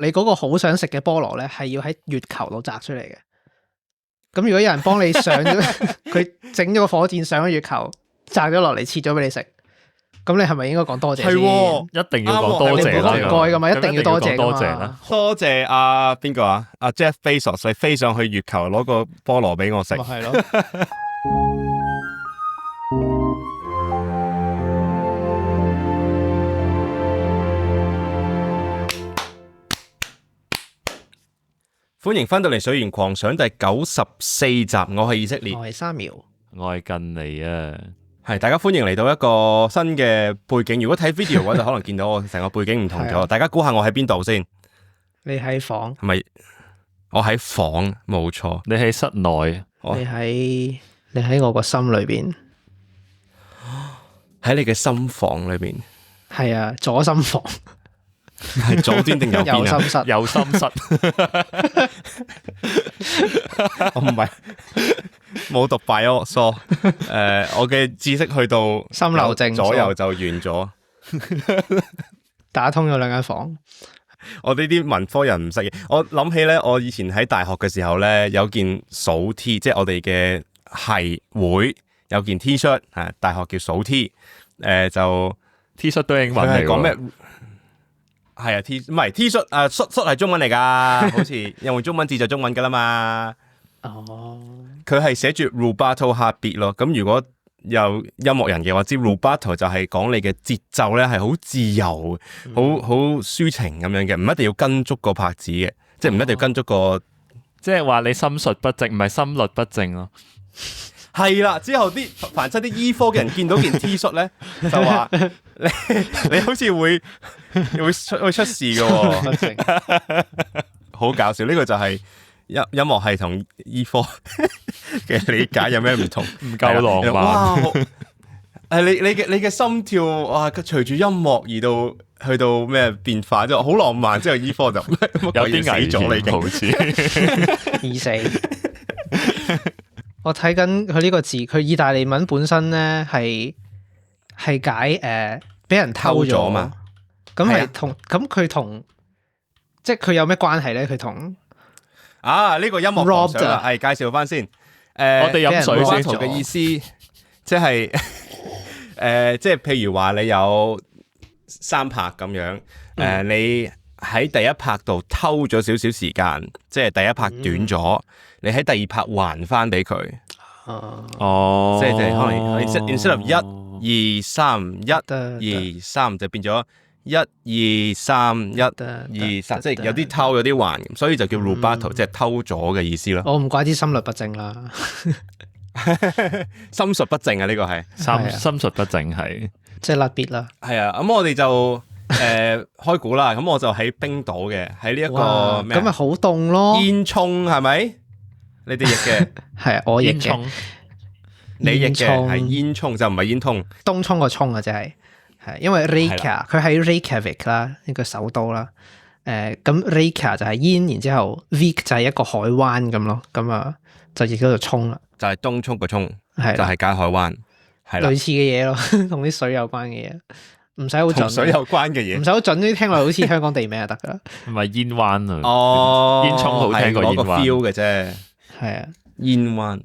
你嗰個好想食嘅菠蘿咧，係要喺月球度摘出嚟嘅。咁如果有人幫你上咗，佢整咗個火箭上咗月球，摘咗落嚟切咗俾你食，咁你係咪應該講多謝先？係，一定要講多謝啦。唔該噶嘛，一定要多謝噶嘛。多謝阿邊個啊？阿 Jeff Bezos 你飛上去月球攞個菠蘿俾我食。咪係咯。歡迎翻到嚟《水源狂想》第94集，我係以色列，我係Samuel，我係近嚟啊，係大家歡迎嚟到一個新嘅背景。如果睇 video 嘅話，就可能見到我成個背景唔同咗。大家估下我喺邊度先？你喺房？係咪？我喺房，冇錯。你喺室內？你喺我個心裏邊，喺你嘅心房裏邊。係啊，左心房。係左邊定右邊啊？右心室，右心室。我唔係冇讀 bio，我嘅知識去到心流正左右就完咗，打通咗兩間房。我呢啲文科人唔識嘢。我諗起咧，我以前喺大學嘅時候咧，有件數 T， 即係我哋嘅系會有件 T 恤，係大學叫數 T， 就 T 恤都英文嚟講咩？係啊 T 唔係 T 恤啊，恤係中文嚟噶，好似用中文字就中文噶啦嘛。哦，佢係寫住 rubato heartbeat 咯。咁如果有音樂人嘅話，知 rubato 就係講你嘅節奏咧係好自由、好抒情咁樣嘅，唔一定要跟足個拍子嘅，即係唔一定要跟足個，即係話你心術不正，唔係心律不正咯。係啦，之後凡親啲醫科嘅人見到件 T 恤咧，就話你好似會出事嘅喎，好搞笑。呢個就係音樂係同醫科嘅理解有咩唔同？唔夠浪漫。哇！你嘅心跳哇，隨住音樂去到咩變化，即係好浪漫。之後醫科就有啲危險，好似已死。我睇緊佢呢個字，佢意大利文本身咧係解俾人偷咗嘛。咁係同佢同即係佢有咩關係咧？佢同呢個音樂狂想啦，係介紹翻先。我哋飲水先嘅意思，即係即係譬如話你有3拍咁樣，你喺第一拍度偷咗少少時間，即係第一拍短咗，你喺第二拍還翻俾佢。哦，即係可能 instead of 1 2 3 1 2 3就變咗1 2 3 1 2 3，即係有啲偷有啲還，所以就叫 rubato，即係偷咗嘅意思咯。我唔怪之心律不正啦。心術不正啊，呢個係心術不正係即係甩別啦。係啊，咁我哋就開估啦。咁我就喺冰島嘅，喺呢一個咩？咁咪好凍咯。煙囪係咪？你哋譯嘅係我譯嘅，你譯嘅係煙囪就唔係煙通。東涌個涌啊，即係因為 Reykjavik 佢喺 Reykjavik 啦，呢個首都啦。咁 Reykjavik 就係煙，然之後 Vik 就係一個海灣咁咯。咁啊就譯咗做涌啦，就係東涌個涌，係就係解海灣，係啦，類似嘅嘢咯，同啲水有關嘅嘢，唔使好準。同水有關嘅嘢，唔使好準，呢啲聽落好似香港地名就得噶啦。唔係煙灣啊？哦，煙囪好聽過煙灣，個 feel 嘅啫。係啊，煙灣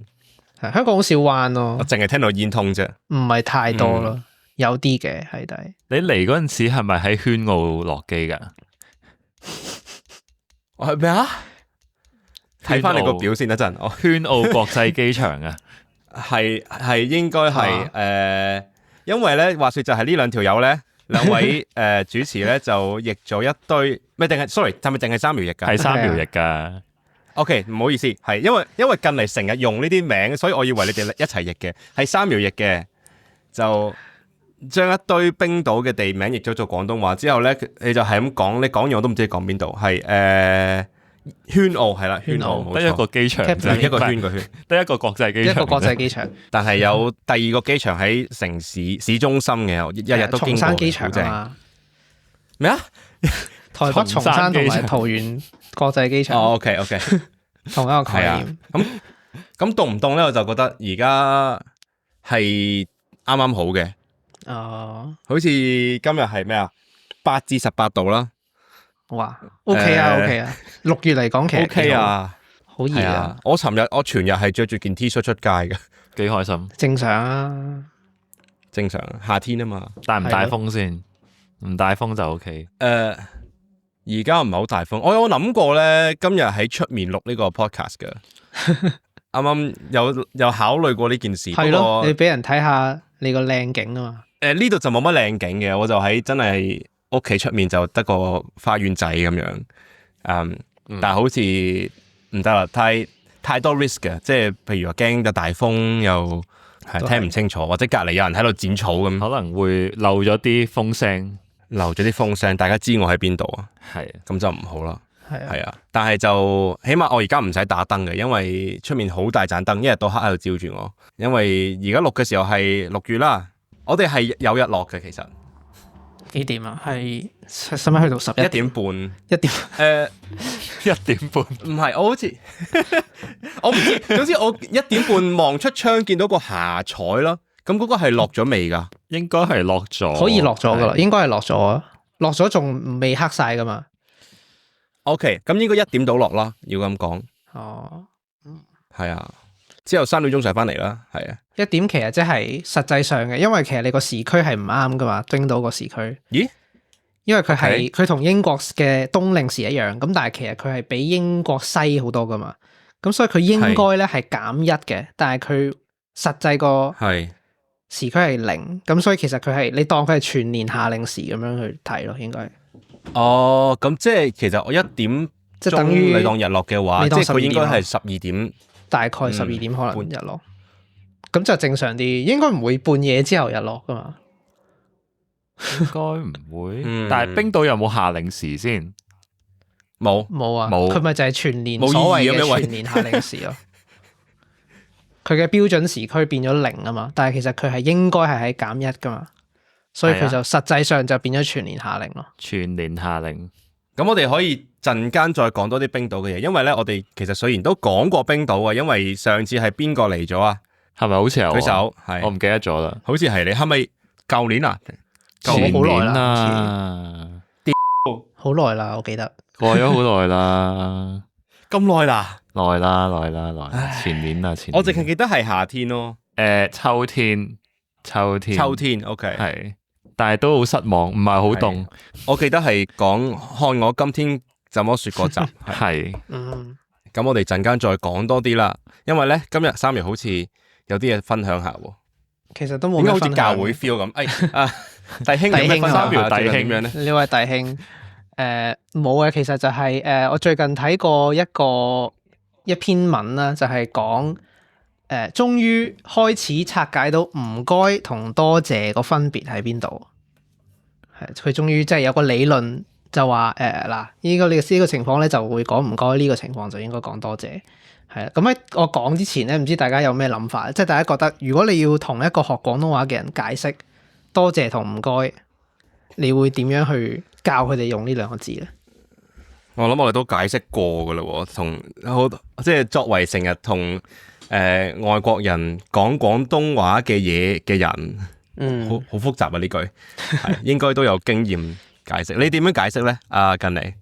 係香港好少灣咯，我淨係聽到煙通啫，唔係太多咯，有啲嘅係底。你嚟嗰陣時係咪喺圈澳落機噶？我係咩啊？睇翻你個表先一陣，我圈澳國際機場啊，係應該係因為咧話說就係呢兩條友咧，兩位主持咧就譯咗一堆咩？定係 sorry，係咪淨係3秒譯噶？係3秒譯噶。OK， 唔好意思，係因為近嚟成日用呢啲名，所以我以為你哋一齊譯嘅，係3秒譯嘅，就將一堆冰島嘅地名譯咗做廣東話之後咧，你就係咁講，你講完我都唔知你講邊度，係圈澳係啦，圈澳得一個機場，一個圈個圈，得一個國際機場，一個國際機場，但係有第二個機場喺城市中心嘅，日日都經過。松山機場啊嘛？咩啊？台北松山同埋桃園國際機場。哦，OK， 同一個概念。咁凍唔凍咧？我就覺得而家係啱啱好嘅。好似今日係咩啊？8至18度啦。哇，OK 啊，OK 啊，6月嚟講其實 OK 啊，好熱啊係啊，我尋日我全日係着住件 T 恤出街嘅，幾開心。正常啊，正常夏天啊嘛。帶唔帶風先？唔帶風就 OK。而家唔係好大風，我有諗過咧，今日喺出面錄呢個 podcast 嘅，啱啱有考慮過呢件事。係咯，你俾人睇下你個靚景啊嘛。呢度就冇乜靚景嘅，我就喺真係屋企出面就得個花園仔咁樣。但係好似唔得啦，太多 risk 嘅，即係譬如話驚有大風又係聽唔清楚，或者隔離有人喺度剪草咁，可能會漏咗啲風聲，漏咗啲風聲，大家知我喺邊度啊？係咁就唔好啦。係啊，但係就起碼我而家唔使打燈嘅，因為出面好大盞燈，一日到黑喺度照住我。因為而家錄嘅時候係6月啦，我哋係有日落嘅，其實幾點啊？係使唔使去到11點半？ 1點1:30。唔係，我好似我唔知，總之我1點半望出窗見到個霞彩咯。咁嗰個係落咗未㗎？應該係落咗，可以落咗噶啦，應該係落咗啊，落咗仲未黑晒噶嘛。OK， 咁應該1點到落啦，要咁講。哦，係啊，之後3點鐘上翻嚟啦，係啊。1點其實即係實際上嘅，因為其實你個時區係唔啱噶嘛，冰島個時區。咦？因為佢係佢同英國嘅冬令時一樣，咁但係其實佢係比英國西好多噶嘛，咁所以佢應該咧係減1嘅，但係佢實際個時區係0，咁所以其實佢係你當佢係全年夏令時咁樣去睇咯，應該。哦，咁即係其實我1點即係等於你當日落嘅話，即係佢應該係12點，大概12點可能日落，咁就正常啲，應該唔會半夜之後日落噶嘛。應該唔會，但係冰島有冇夏令時先？冇啊，冇，佢咪就係全年所謂嘅全年夏令時咯。佢嘅標準時區變咗0啊嘛，但係其實佢係應該係喺減1噶嘛，所以佢就實際上就變咗全年夏令咯。全年夏令。咁我哋可以陣間再講多啲冰島嘅嘢，因為咧我哋其實雖然都講過冰島啊，因為上次係邊個嚟咗啊？係咪好似有？舉手係，我唔記得咗啦。好似係你係咪舊年啊？前年啦，好耐啦，我記得過咗好耐啦，咁耐啦，耐啦，前年啊，前年。我淨係記得係夏天咯，秋天，OK，係，但係都好失望，唔係好凍。我記得係講看我今天怎麼說嗰集，係，咁我哋陣間再講多啲啦，因為咧今日3月好似有啲嘢分享下喎。其實都冇咩分享，好似教會 feel 咁，弟兄有咩分享下？弟兄點樣咧？呢位弟兄，冇嘅，其實就係我最近睇過一篇文啦，就係講終於開始拆解到唔該同多謝個分別喺邊度。係佢終於即係有個理論就話嗱，呢個情況咧就會講唔該，呢個情況就應該講多謝。係啦，咁喺我講之前咧，唔知大家有咩諗法？即係大家覺得，如果你要同一個學廣東話嘅人解釋多謝同唔該，你會點樣去教佢哋用呢2個字咧？我諗我哋都解釋過噶啦，同好即係作為成日同外國人講廣東話嘅嘢嘅人，好複雜啊！呢句係應該都有經驗解釋。你點樣解釋咧？阿近嚟。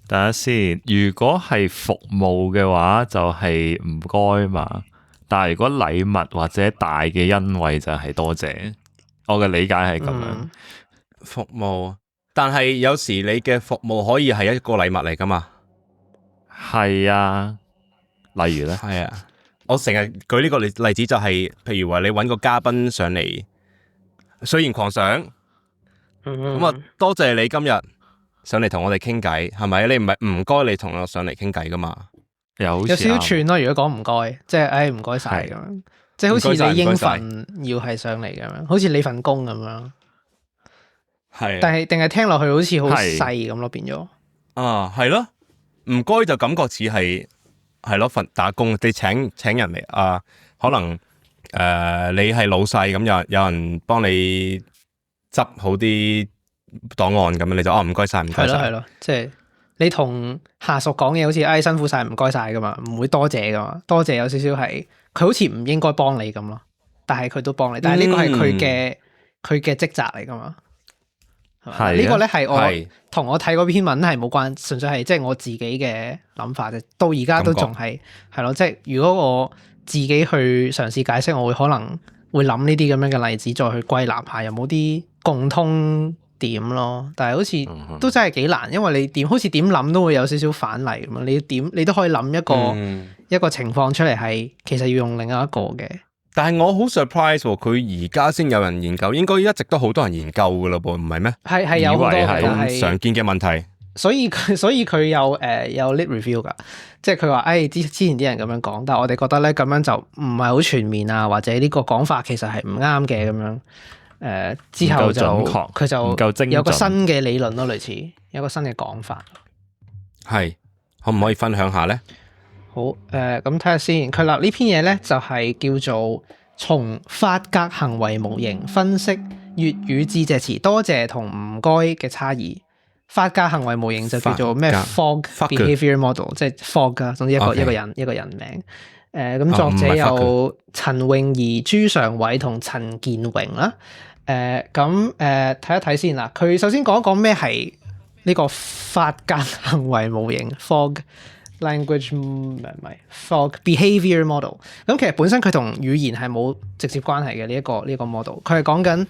等下先，如果係服務嘅話就係唔該嘛，但係如果禮物或者大嘅恩惠就係多謝。我嘅理解係咁樣。服務，但係有時你嘅服務可以係一個禮物嚟噶嘛？係啊，例如咧，係啊，我成日舉呢個例子就係，譬如話你搵個嘉賓上嚟，雖然狂想，咁啊多謝你今日上嚟同我哋傾偈，係咪？你唔係唔該你同我上嚟傾偈噶嘛？有少少串咯。如果講唔該，即係唔該晒咁樣，即係好似你應份要係上嚟咁樣，好似你份工咁樣。係，但係定係聽落去好似好細咁咯，變咗。啊，係咯，唔該就感覺似係咯份打工，你請人嚟啊，可能你係老細咁，有人幫你執好啲檔案咁樣，你就唔該晒，唔該晒。係咯，即係你同下屬講嘢，好似辛苦晒，唔該晒噶嘛，唔會多謝噶嘛，多謝有少少係佢好似唔應該幫你咁咯，但係佢都幫你，但係呢個係佢嘅職責嚟噶嘛。係呢個咧係我係同我睇嗰篇文係冇關，純粹係即係我自己嘅諗法啫。到而家都仲係咯，即係如果我自己去嘗試解釋，我會可能會諗呢啲咁樣嘅例子，再去歸納下有冇啲共通點咯。但係好似都真係幾難，因為你好似點諗都會有少少反例咁樣。你都可以諗一個情況出嚟，係其實要用另一個嘅。但係我好 surprise 喎，佢而家先有人研究，應該一直都好多人研究噶咯噃，唔係咩？係有好多咁常見嘅問題。所以佢有 lit review 噶，即係佢話之前啲人咁樣講，但係我哋覺得咧咁樣就唔係好全面啊，或者呢個講法其實係唔啱嘅咁樣。之後就佢就有個新嘅理論咯，類似有個新嘅講法。係可唔可以分享下咧？好咁睇下先，佢呢篇嘢咧就係叫做從法格行為模型分析粵語致謝詞多謝同唔該嘅差異。法格行為模型就叫做咩 Fogg Behavior Model， 即係 Fogg 啊，總之一個人名。咁作者有陳詠儀、朱常偉同陳建榮啦。咁睇一睇先啦。佢首先講一講咩係呢個法格行為模型 Fogg Language 唔係 Fogg Behavior Model。咁其實本身佢同語言係冇直接關係嘅呢一個 model。佢係講緊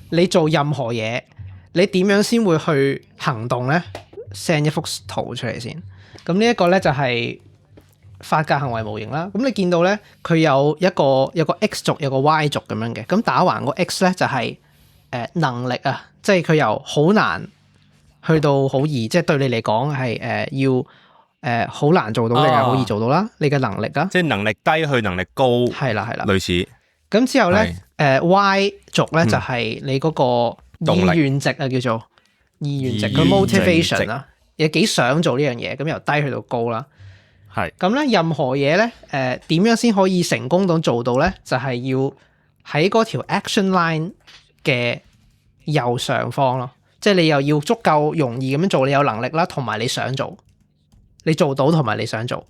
你做任何嘢，你點樣先會去行動咧 ？send 一幅圖出嚟先。咁呢一個咧就係法格行為模型啦。咁你見到咧，佢有一個 X 軸，有個 Y 軸咁樣嘅。咁打橫個 X 咧就係能力啊，即係佢由好難去到好易，即係對你嚟講係要好難做到定係好易做到啦。你嘅能力啦，即係能力低去能力高，係啦，類似。咁之後咧Y 軸咧就係你嗰個意願值啊，叫做意願值，個 motivation 啦，有幾想做呢樣嘢，咁由低去到高啦。係咁咧，任何嘢咧，點樣先可以成功到做到咧？就係要喺嗰條 action line 嘅右上方咯，即係你又要足夠容易咁樣做，你有能力啦，同埋你想做，你做到同埋你想做，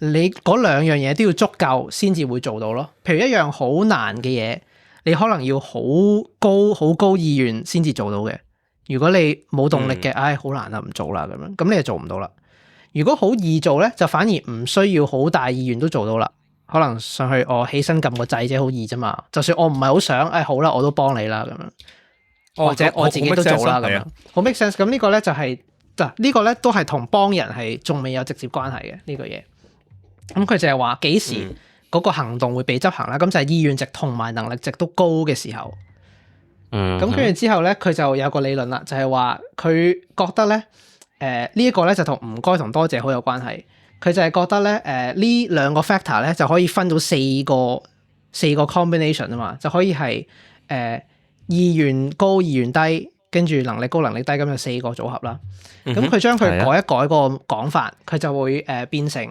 你嗰兩樣嘢都要足夠先至會做到咯。譬如一樣好難嘅嘢，你可能要好高意願先至做到嘅。如果你冇動力嘅，好難啊，唔做啦咁樣，咁你就做唔到啦。如果好易做咧，就反而唔需要好大意願都做到啦。可能上去我起身撳個掣啫，好易啫嘛。就算我唔係好想，好啦，我都幫你啦咁樣，或者我自己都做啦咁樣，好 make sense。咁呢個咧就係呢個咧都係同幫人係仲未有直接關係嘅呢個嘢。咁佢就係話幾時嗰個行動會被執行啦？咁就係意願值同埋能力值都高嘅時候。咁跟住之後咧，佢就有個理論啦，就係話佢覺得咧。呢一個咧就同唔該同多謝好有關係，佢就係覺得咧呢兩個 factor 咧就可以分到四個 combination 啊嘛，就可以係意願高意願低，跟住能力高能力低，咁有四個組合啦。咁佢將佢改一改個講法，佢就會變成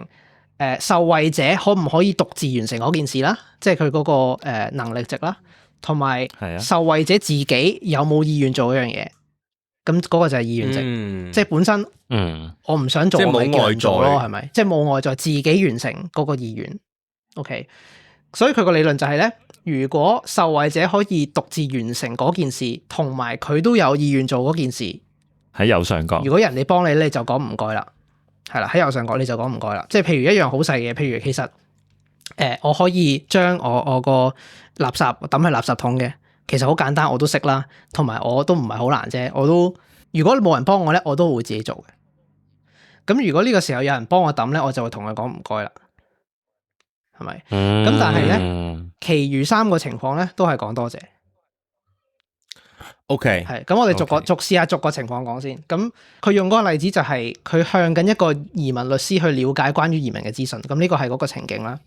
受惠者可唔可以獨自完成嗰件事啦，即係佢嗰個能力值啦，同埋受惠者自己有冇意願做嗰樣嘢。咁嗰個就係意願值，即係本身，我唔想做，我咪叫人做咯，係咪？即係冇外在，自己完成嗰個意願。OK，所以佢個理論就係咧，如果受惠者可以獨自完成嗰件事，同埋佢都有意願做嗰件事，喺右上角。如果人哋幫你，你就講唔該啦，係啦，喺右上角你就講唔該啦。即係譬如一樣好細嘅，譬如其實，我可以將我個垃圾抌喺垃圾桶嘅。其實好簡單，我都識啦，同埋我都唔係好難啫。如果冇人幫我咧，我都會自己做嘅。咁如果呢個時候有人幫我抌咧，我就會同佢講唔該啦，係咪？咁但係咧，其餘三個情況咧都係講多謝。OK，係咁，我哋試下逐個情況講先。咁佢用嗰個例子就係佢向緊一個移民律師去了解關於移民嘅資訊。咁呢個係嗰個情景啦。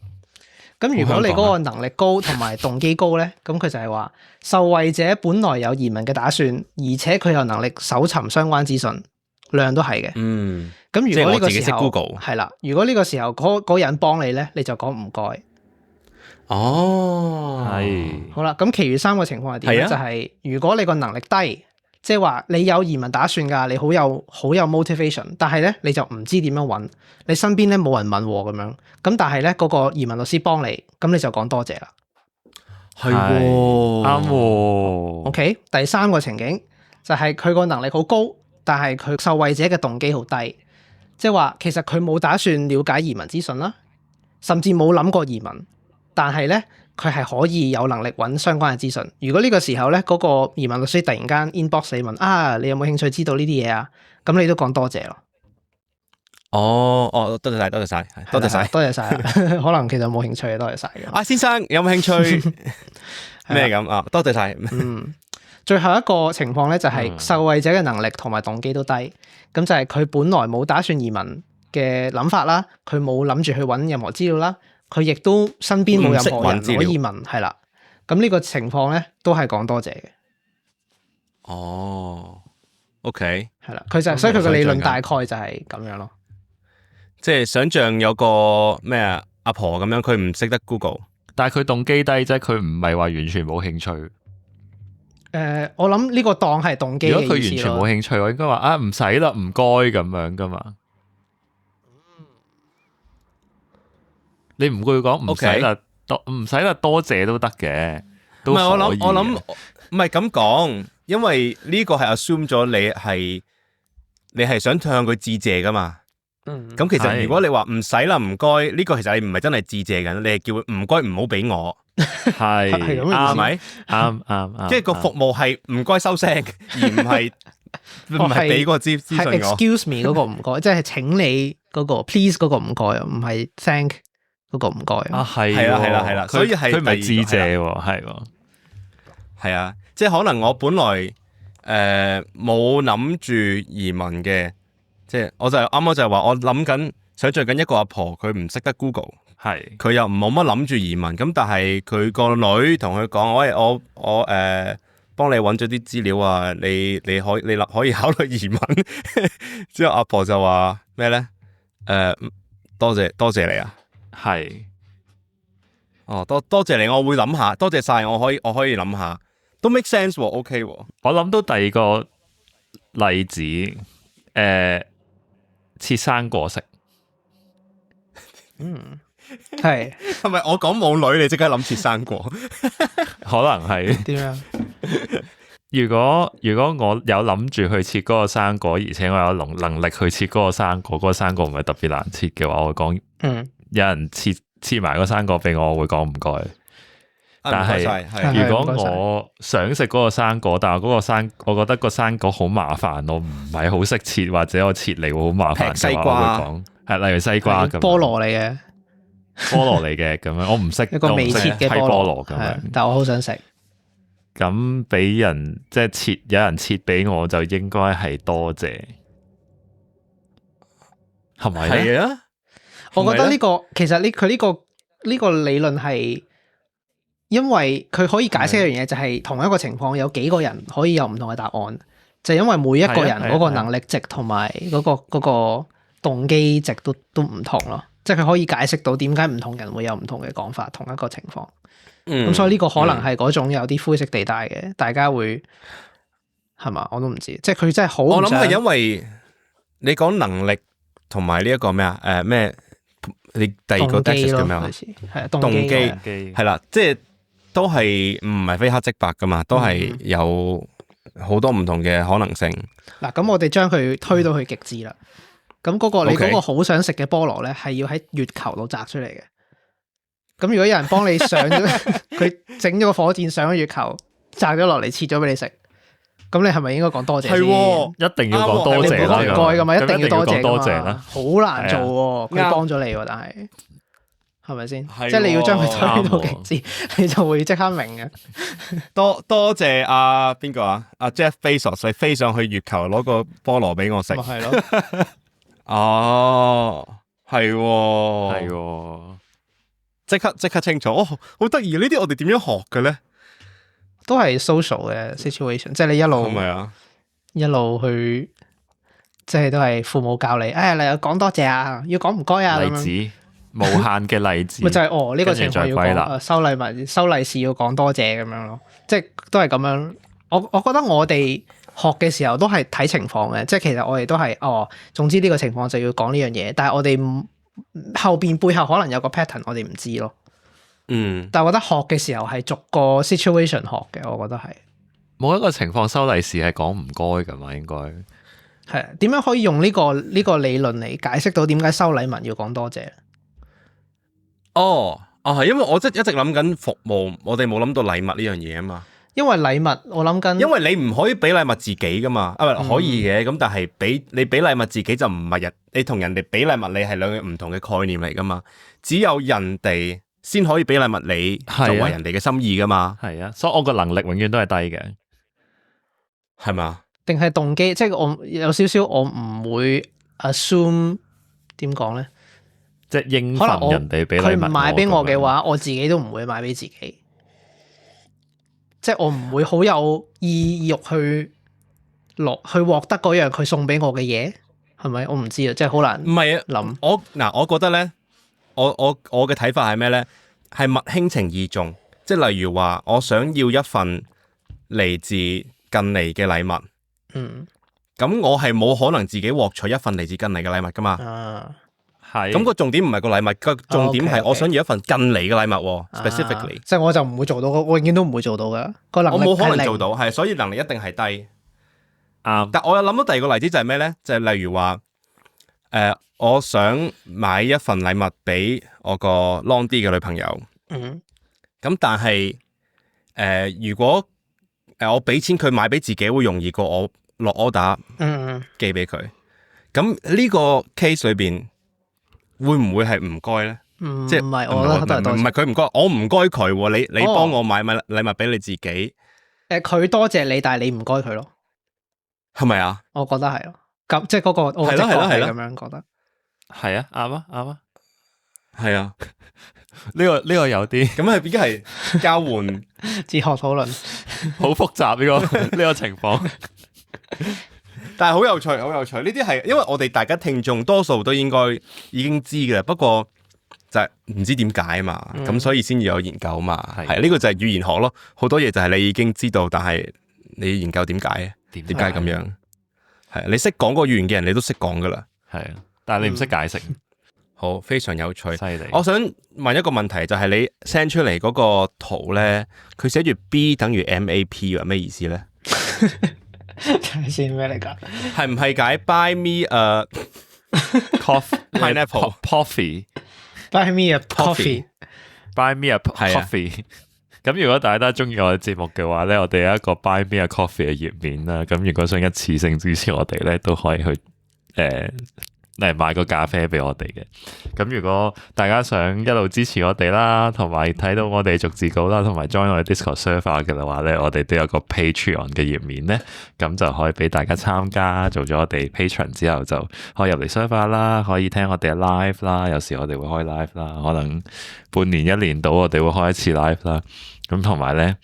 咁如果你嗰個能力高同埋動機高咧，咁佢就係話受惠者本來有移民嘅打算，而且佢有能力搜尋相關資訊，兩樣都係嘅。咁如果呢個時候係啦，如果呢個時候嗰人幫你咧，你就講唔該。係。好啦，咁其餘三個情況係點咧？就係如果你個能力低，即係話你有移民打算㗎，你好有 motivation， 但係咧你就唔知點樣揾，你身邊咧冇人問喎咁樣，咁但係咧嗰個移民律師幫你，咁你就講多謝啦。係喎，啱喎。 OK， 第三個情景就係佢個能力好高，但係佢受惠者嘅動機好低，即係話其實佢冇打算了解移民資訊啦，甚至冇諗過移民，但係咧佢係可以有能力揾相關嘅資訊。如果呢個時候咧嗰個移民律師突然間 inbox 你問啊，你有冇興趣知道呢啲嘢啊？咁你都講多謝咯。哦，多謝晒，多謝晒，多謝晒，多謝晒。可能其實冇興趣，多謝晒嘅。先生有冇興趣咩咁啊？多謝晒。最後一個情況咧就係受惠者嘅能力同埋動機都低，咁就係佢本來冇打算移民嘅諗法啦，佢冇諗住去揾任何資料啦，佢亦都身邊冇任何人可以問，係啦。咁呢個情況咧都係講多謝嘅。哦，OK，係啦，佢就所以佢嘅理論大概就係咁樣咯。即係想像有個咩阿婆咁樣，佢唔識得 Google，但係佢動機低啫，佢唔係話完全冇興趣。我諗呢個當係動機嘅意思咯。如果佢完全冇興趣，我應該話唔使啦，唔該咁樣噶嘛。你唔會講唔使啦，唔使啦，多謝都得嘅。唔係我諗唔係咁講，因為呢個係 assume 咗你係想向佢致謝噶嘛。咁其實如果你話唔使啦，唔該，呢個其實你唔係真係致謝緊，你係叫佢唔該唔好俾我。係啱咪？啱，即係個服務係唔該收聲，而唔係俾嗰個資訊我。Excuse me 嗰個唔該，即係請你嗰個 please 嗰個唔該，唔係 thank 嗰個唔該。係啦，所以係佢唔係致謝喎，係啊，即係可能我本來冇諗住移民嘅，即係我就係話我諗緊想像緊一個阿婆，佢唔識得 Google。佢又冇乜諗住移民，咁但係佢個女同佢講：喂，我幫你揾咗啲資料啊，你可以考慮移民。之後阿婆就話咩咧？多謝你啊！多謝你，我會諗下。多謝晒，我可以諗下，都 make sense 喎，OK 喎。我諗到第二個例子，切生果食。係咪我講冇女，你即刻諗切生果？可能係點樣？如果我有諗住去切嗰個生果，而且我有能力去切嗰個生果，嗰個生果唔係特別難切嘅話，我會講，有人切埋個生果俾我，我會講唔該。但係如果我想食嗰個生果，但係嗰個我覺得個生果好麻煩，我唔係好識切，或者我切嚟會好麻煩嘅話，我會講係例如西瓜咁，菠蘿嚟嘅。咁樣，我唔識一個未切嘅菠蘿咁樣，但我好想食。咁俾人即係有人切俾我，就應該係多謝，係咪咧？係啊，我覺得其實佢呢個理論係，因為佢可以解釋一樣嘢，就係同一個情況有幾個人可以有唔同嘅答案，就因為每一個人嗰個能力值同埋嗰個動機值都唔同咯。即係佢可以解釋到點解唔同人會有唔同嘅講法，同一個情況。咁所以呢個可能係嗰種有啲灰色地帶嘅，大家會係嘛？我都唔知。即係佢真係好。我諗係因為你講能力同埋呢一個咩啊？咩？你第二個 test 叫咩啊？係動機係啦，即係都係唔係非黑即白噶嘛？都係有好多唔同嘅可能性。嗱，咁我哋將佢推到去極致啦。咁你嗰個好想食嘅菠蘿咧，係要喺月球度摘出嚟嘅。咁如果有人幫你上咗，佢整咗個火箭上咗月球，摘咗落嚟，切咗俾你食，咁你係咪應該講多謝先？一定要講多謝啦，唔該噶嘛，一定要多謝多謝啦。好難做喎，佢幫咗你喎，但係咪先？即係你要將佢推到極致，你就會即刻明嘅。多謝阿邊個啊？阿 Jeff Bezos 你飛上去月球攞個菠蘿俾我食。係咯。哦，係，即刻清楚，好得意！呢啲我哋點樣學嘅咧？都係 social 嘅 situation，即係你一路係咪啊？一路去，即係都係父母教你，你又講多謝啊，要講唔該啊，例子無限嘅例子，咪就係呢個情況要講收禮物、收利是要講多謝咁樣咯，即係都係咁樣。我覺得我哋學嘅時候都係睇情況嘅，即係其實我哋都係總之呢個情況就要講呢樣嘢，但係我哋背後可能有個 pattern，我哋唔知咯。但係我覺得學嘅時候係逐個 situation 學嘅，我覺得係。冇一個情況收利是係講唔該噶嘛，應該係啊，點樣可以用呢個理論嚟解釋到點解收禮物要講多謝？係因為我即係一直諗緊服務，我哋冇諗到禮物呢樣嘢啊嘛。因為禮物我諗緊，因為你唔可以俾禮物自己噶嘛，可以嘅，咁但係你俾禮物自己就唔係你同人哋俾禮物你係兩個唔同嘅概念嚟噶嘛，只有人哋先可以俾禮物你作為人哋嘅心意噶嘛。係啊，所以我個能力永遠都係低嘅，係嘛？定係動機？即係我有少少我唔會 assume 點講咧，即係應份人哋俾禮物佢唔買俾我嘅話，我自己都唔會買俾自己。即係我唔會好有意欲去獲得嗰樣佢送俾我嘅嘢，係咪？我唔知啊，即係好難。唔係啊，諗我覺得咧，我嘅睇法係咩咧？係物輕情意重，即係例如話，我想要一份嚟自近嚟嘅禮物，咁我係冇可能自己獲取一份嚟自近嚟嘅禮物噶嘛。係，咁個重點唔係個禮物，個重點係我想要一份近嚟嘅禮物，specifically。即係我就唔會做到，我永遠都唔會做到噶。個能力我冇可能做到，係，所以能力一定係低。但我又諗到第二個例子就係咩咧？就係例如話，我想買一份禮物俾我個 long 啲嘅女朋友。咁但係如果我俾錢佢買俾自己會容易過我落 order 寄俾佢。咁呢個 case 裏邊。會唔會係唔該咧？即係唔係我覺得唔係佢唔該，我唔該佢。你幫我買禮物俾你自己。佢多謝你，但係你唔該佢咯。係咪啊？我覺得係咯。咁即係嗰個我直覺係咁樣覺得。係啊，啱啊，啱啊。係啊，呢個有啲咁係已經係交換哲學討論，好複雜呢個情況。但係好有趣，好有趣。呢啲係因為我哋大家聽眾多數都應該已經知嘅啦，不過就係唔知點解啊嘛，咁所以先要有研究嘛。係呢個就係語言學咯，好多嘢就係你已經知道，但係你要研究點解點解咁樣。係你識講個語言嘅人，你都識講噶啦。係啊，但係你唔識解釋。好，非常有趣。犀利。我想問一個問題，就係你 send 出嚟嗰個圖咧，佢寫住 B 等於 MAP 啊，咩意思咧？睇先咩嚟㗎？係唔係解 Buy me a coffee pineapple coffee？Buy me a coffee？Buy me a coffee？咁如果大家都中意我哋節目嘅話咧，我哋有一個 Buy me a coffee 嘅頁面啦。咁如果想一次性支持我哋咧，都可以去嚟買個咖啡俾我哋嘅。咁如果大家想一路支持我哋啦，同埋睇到我哋逐字稿啦，同埋 join 我哋 Discord server 嘅話咧，我哋都有個 Patreon 嘅頁面咧，咁就可以俾大家參加。做咗我哋 Patreon 之後，就可以入嚟 server 啦，可以聽我哋嘅 live 啦。有時我哋會開 live 啦，可能半年一年到我哋會開一次 live 啦。咁同埋咧，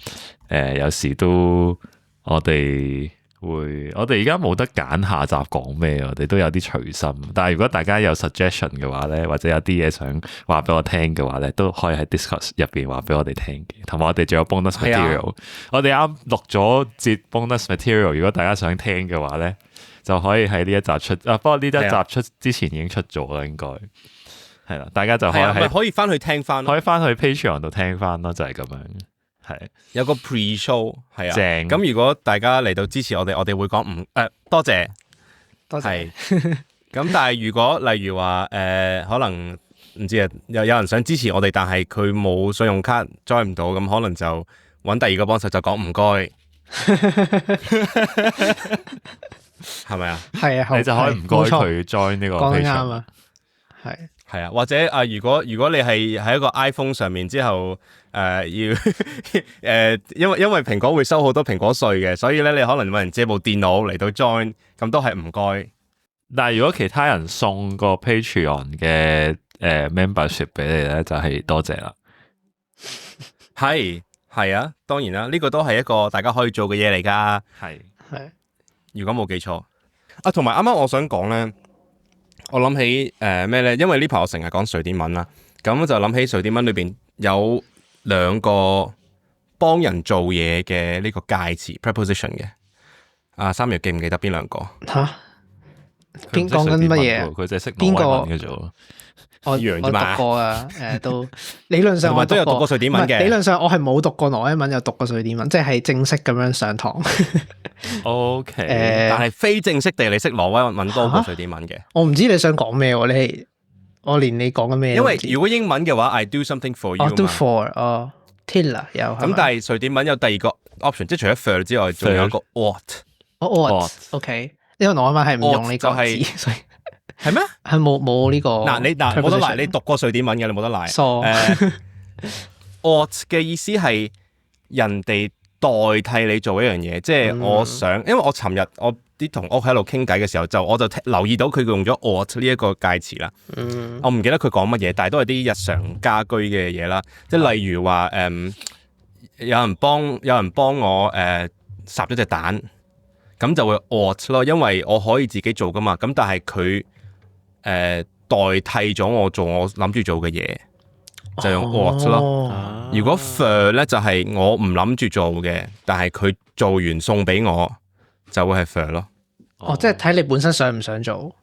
有時都我哋而家冇得揀下集講咩，我哋都有啲隨心。但係如果大家有 suggestion 嘅話咧，或者有啲嘢想話俾我聽嘅話咧，都可以喺 Discord 入邊話俾我哋聽嘅。同埋我哋仲有 bonus material，我哋啱錄咗節 bonus material。如果大家想聽嘅話咧，就可以喺呢一集出。不過呢一集出之前已經出咗啦，應該係啦。大家就可以翻去聽翻，可以翻去 Patreon 度聽翻咯，就係咁樣。係有個 pre-show 係啊，正。咁如果大家嚟到支持我哋，我哋會講多謝，多謝。咁但係如果例如話可能唔知啊，有人想支持我哋，但係佢冇信用卡 join 唔到，咁可能就揾第二個幫手就講唔該，係咪啊？係啊，你就可以唔該佢 join 呢個 Patreon。講得啱啊，係啊，或者如果你係喺一個 iPhone 上面之後。要因為蘋果會收好多蘋果稅嘅，所以咧你可能揾人借部電腦嚟到 join， 咁都係唔該。但係如果其他人送個 Patreon 嘅membership 俾你咧，就係多謝啦。係啊，當然啦，呢個都係一個大家可以做嘅嘢嚟㗎。係，如果冇記錯同埋啱啱我想講咧，我諗起咩咧？因為呢排我成日講瑞典文啦，咁就諗起瑞典文裏邊有兩個幫人做嘢嘅呢個介詞 preposition 嘅，三月記唔記得邊兩個？邊講緊乜嘢啊？佢就係識挪威文嘅啫。我一樣啫嘛讀過啊，都理論上同埋都有讀過瑞典文嘅。理論上我係冇讀過挪威文，有讀過瑞典文，即係正式咁樣上堂。OK，但係非正式地你識挪威文多過瑞典文嘅。我唔知你想講咩喎？我連你講緊咩？因為如果英文嘅話，I do something for you 嘛。do for Tilla 有。咁但係瑞典文有第二個 option， 即係除咗 for 之外，仲有一個 what。OK， 因為挪威文係唔用呢個字，所以。係咩？係冇呢個冇得賴，你讀過瑞典文嘅，你冇得賴。ought 嘅意思係人哋代替你做一樣嘢，即係我想，因為我尋日我啲同屋喺度傾偈嘅時候，我就留意到佢用咗 ought 呢一個介詞啦。我唔記得佢講乜嘢，但係都係啲日常家居嘅嘢啦，即係例如話有人幫我烚咗隻蛋，咁就會 ought 咯，因為我可以自己做噶嘛。咁但係佢代替咗我做我諗住做嘅嘢，就用 ought 咯。如果 for 咧就係我唔諗住做嘅，但係佢做完送俾我，就會係 for 咯。即係睇你本身想唔想做，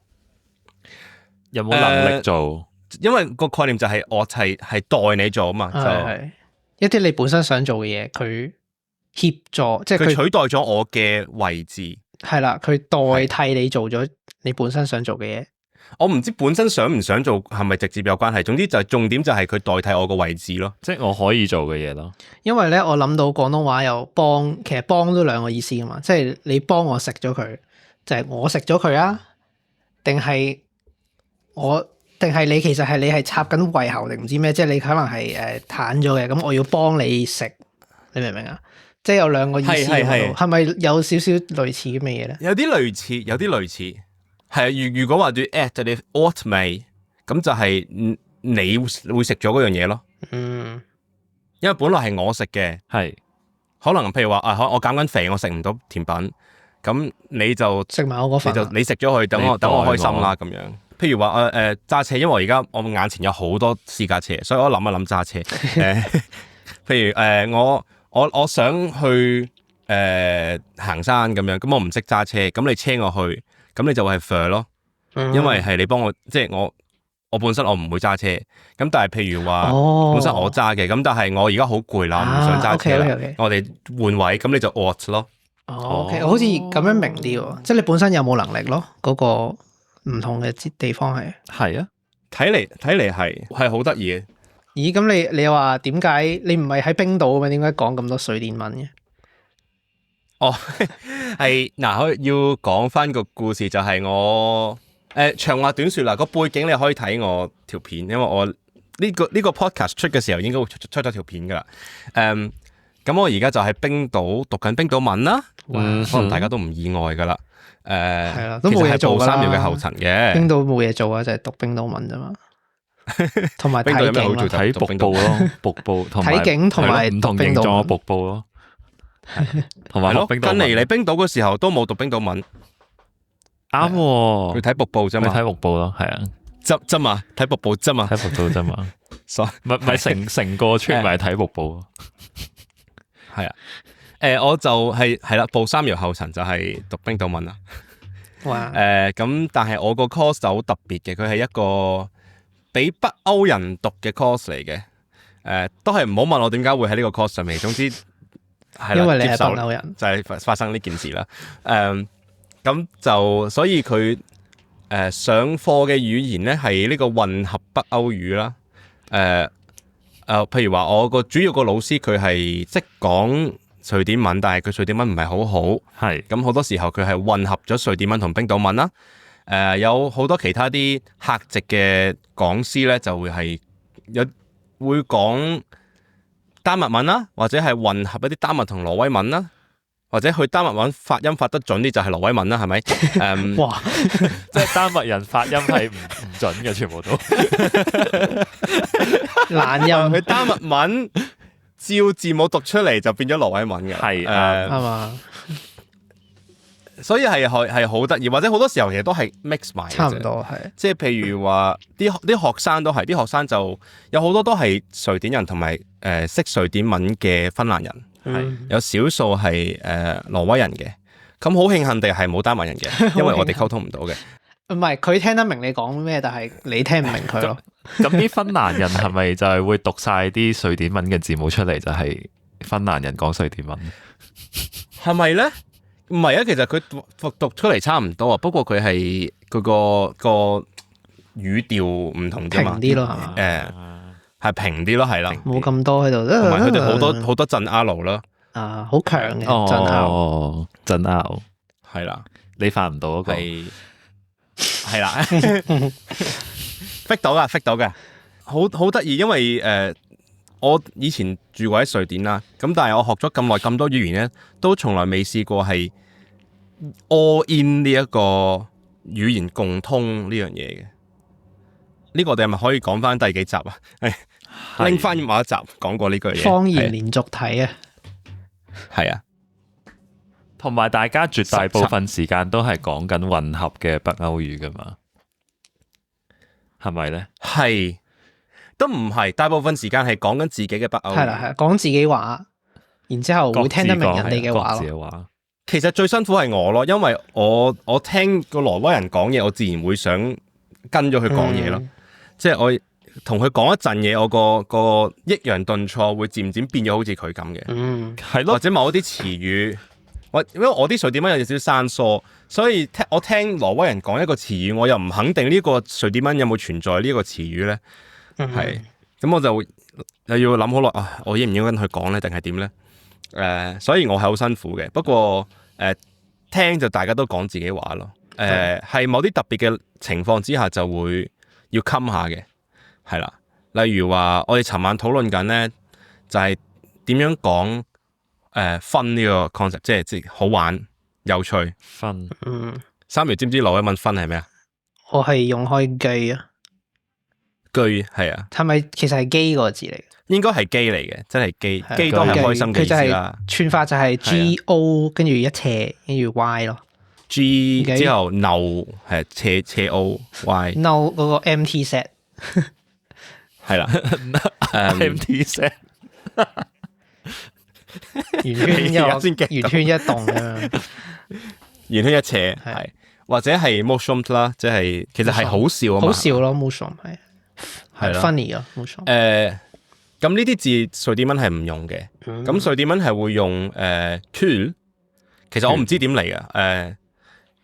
有冇能力做？因為個概念就係 ought 係代你做啊嘛，係一啲你本身想做嘅嘢，佢協助，即係佢取代咗我嘅位置。係啦，佢代替你做咗你本身想做嘅嘢。我唔知本身想唔想做係咪直接有關係，總之就係重點就係佢代替我個位置咯，即係我可以做嘅嘢咯。因為咧，我諗到廣東話有幫，其實幫都兩個意思噶嘛，即係你幫我食咗佢，就係我食咗佢啊，定係你其實係你係插緊胃喉定唔知咩，即係你可能係癱咗嘅，咁我要幫你食，你明唔明啊？即係有兩個意思喺度，係咪有少少類似嘅咩嘢咧？有啲類似。係啊，如果話對 at 你 ought me， 咁就係你會食咗嗰樣嘢咯。因為本來係我食嘅，係可能譬如話我減緊肥，我食唔到甜品，咁你就食埋我嗰份，你食咗佢，等我開心啦咁樣。譬如話揸車，因為而家我眼前有好多私家車，所以我諗一諗揸車。譬如我想去行山咁樣，咁我唔識揸車，咁你車我去。咁你就會係 for 咯，因為係你幫我，即係我本身我唔會揸車，咁但係譬如話本身我揸嘅，咁但係我而家好攰啦，唔想揸車啦，我哋換位，咁你就 ought 咯。OK，好似咁樣明啲喎，即係你本身有冇能力咯？嗰個唔同嘅地方係啊，睇嚟係好得意嘅。咦？咁你又話點解你唔係喺冰島嘅咩？點解講咁多瑞典文嘅？係嗱，要講翻個故事就係我長話短說啦，個背景你可以睇我條片，因為我呢個 podcast 出嘅時候應該會出咗條片噶啦。咁我而家就喺冰島讀緊冰島文啦，可能大家都唔意外噶啦。係啦，都冇嘢做噶啦。其實係步3秒嘅後塵嘅，冰島冇嘢做啊，就係讀冰島文啫嘛。同埋睇景咯，睇瀑布咯，瀑布同埋睇景同埋唔同形狀嘅瀑布咯。同埋近嚟冰島嗰時候都冇讀冰島文，啱。去睇瀑布啫嘛，睇瀑布咯，係啊，啫嘛，睇瀑布啫嘛，睇瀑布啫嘛，唔係成個村咪睇瀑布，係啊。我就係啦，步3秒後塵就係讀冰島文啦。哇！咁但係我個 course 就好特別嘅，佢係一個俾北歐人讀嘅 course 嚟嘅。都係唔好問我點解會喺呢個 course 上面，總之。因為你係北歐人，就係發生呢件事啦。咁就所以佢上課嘅語言咧係呢個混合北歐語啦。譬如話我個主要個老師佢係識講瑞典文，但係佢瑞典文唔係好好。係咁好多時候佢係混合咗瑞典文同冰島文啦。有好多其他啲客席嘅講師咧就會講丹麥文啦，或者係混合一啲丹麥同挪威文啦，或者佢丹麥文發音發得準啲就係挪威文啦，係咪？哇！即係丹麥人發音係唔準嘅，全部都懶音。佢丹麥文照字母讀出嚟就變咗挪威文嘅，係係嘛？所以係好得意，或者好多時候其實都係 mix 埋，差唔多係。即係譬如話啲學生都係，啲學生就有好多都係瑞典人同埋識瑞典文嘅芬蘭人，有少數係挪威人嘅。咁好慶幸地係冇丹麥人嘅，因為我哋溝通唔到嘅。唔係佢聽得明你講咩，但係你聽唔明佢咯。咁啲芬蘭人係咪就係會讀晒啲瑞典文嘅字母出嚟，就係芬蘭人講瑞典文？係咪咧？唔係啊，其實佢讀出嚟差唔多啊，不過佢係佢個語調唔同啫嘛，平啲咯，係嘛？係平啲咯，係啦，冇咁多喺度，同埋佢哋好多震 R 咯。啊，好強嘅震 R，震 R 係啦，你發唔到嗰個係啦，fit 到嘅，好得意，因為我以前住過喺瑞典啦，咁但係我學咗咁耐咁多語言咧，都從來未試過係 all in 呢一個語言共通呢樣嘢嘅。呢個我哋係咪可以講翻第幾集啊？拎翻某一集講過呢句嘢。方言連續體啊，係啊，同埋大家絕大部分時間都係講緊混合嘅北歐語噶嘛，係咪咧？係。都唔係，大部分時間係講緊自己嘅北歐語。係啦，講自己話，然之後會聽得明人哋嘅話咯。其實最辛苦係我咯，因為我聽個挪威人講嘢，我自然會想跟咗佢講嘢咯。即係我同佢講一陣嘢，我個抑揚頓挫會漸漸變咗好似佢咁嘅。係咯，或者某一啲詞語，因為我啲瑞典文有少少生疏，所以我聽挪威人講一個詞語，我又唔肯定呢個瑞典文有冇存在呢一個詞語咧。係，咁我就又要諗好耐啊！我應唔應該跟佢講咧，定係點咧？所以我係好辛苦嘅。不過聽就大家都講自己話咯。係某啲特別嘅情況之下就會要襟下嘅，係啦。例如話我哋尋晚討論緊咧，就係點樣講分呢個 concept，即係好玩有趣。分Samuel知唔知挪威文分係咩啊？我係用開機啊。句係啊，係咪其實係機個字嚟嘅？應該係機嚟嘅，真係機，機都係開心嘅意思啦。串法就係 GO 跟住一斜跟住 Y 咯。G 之後 no 係斜 O Y no 嗰個 MT set 係啦，MT set 圓圈一動咁樣，圓圈一斜係，或者係 motion 啦，即係其實係好笑啊嘛，好笑咯 motion 係 funny 啊 motion。咁呢啲字瑞典文係唔用嘅，咁瑞典文係會用kul，其實我唔知點嚟嘅，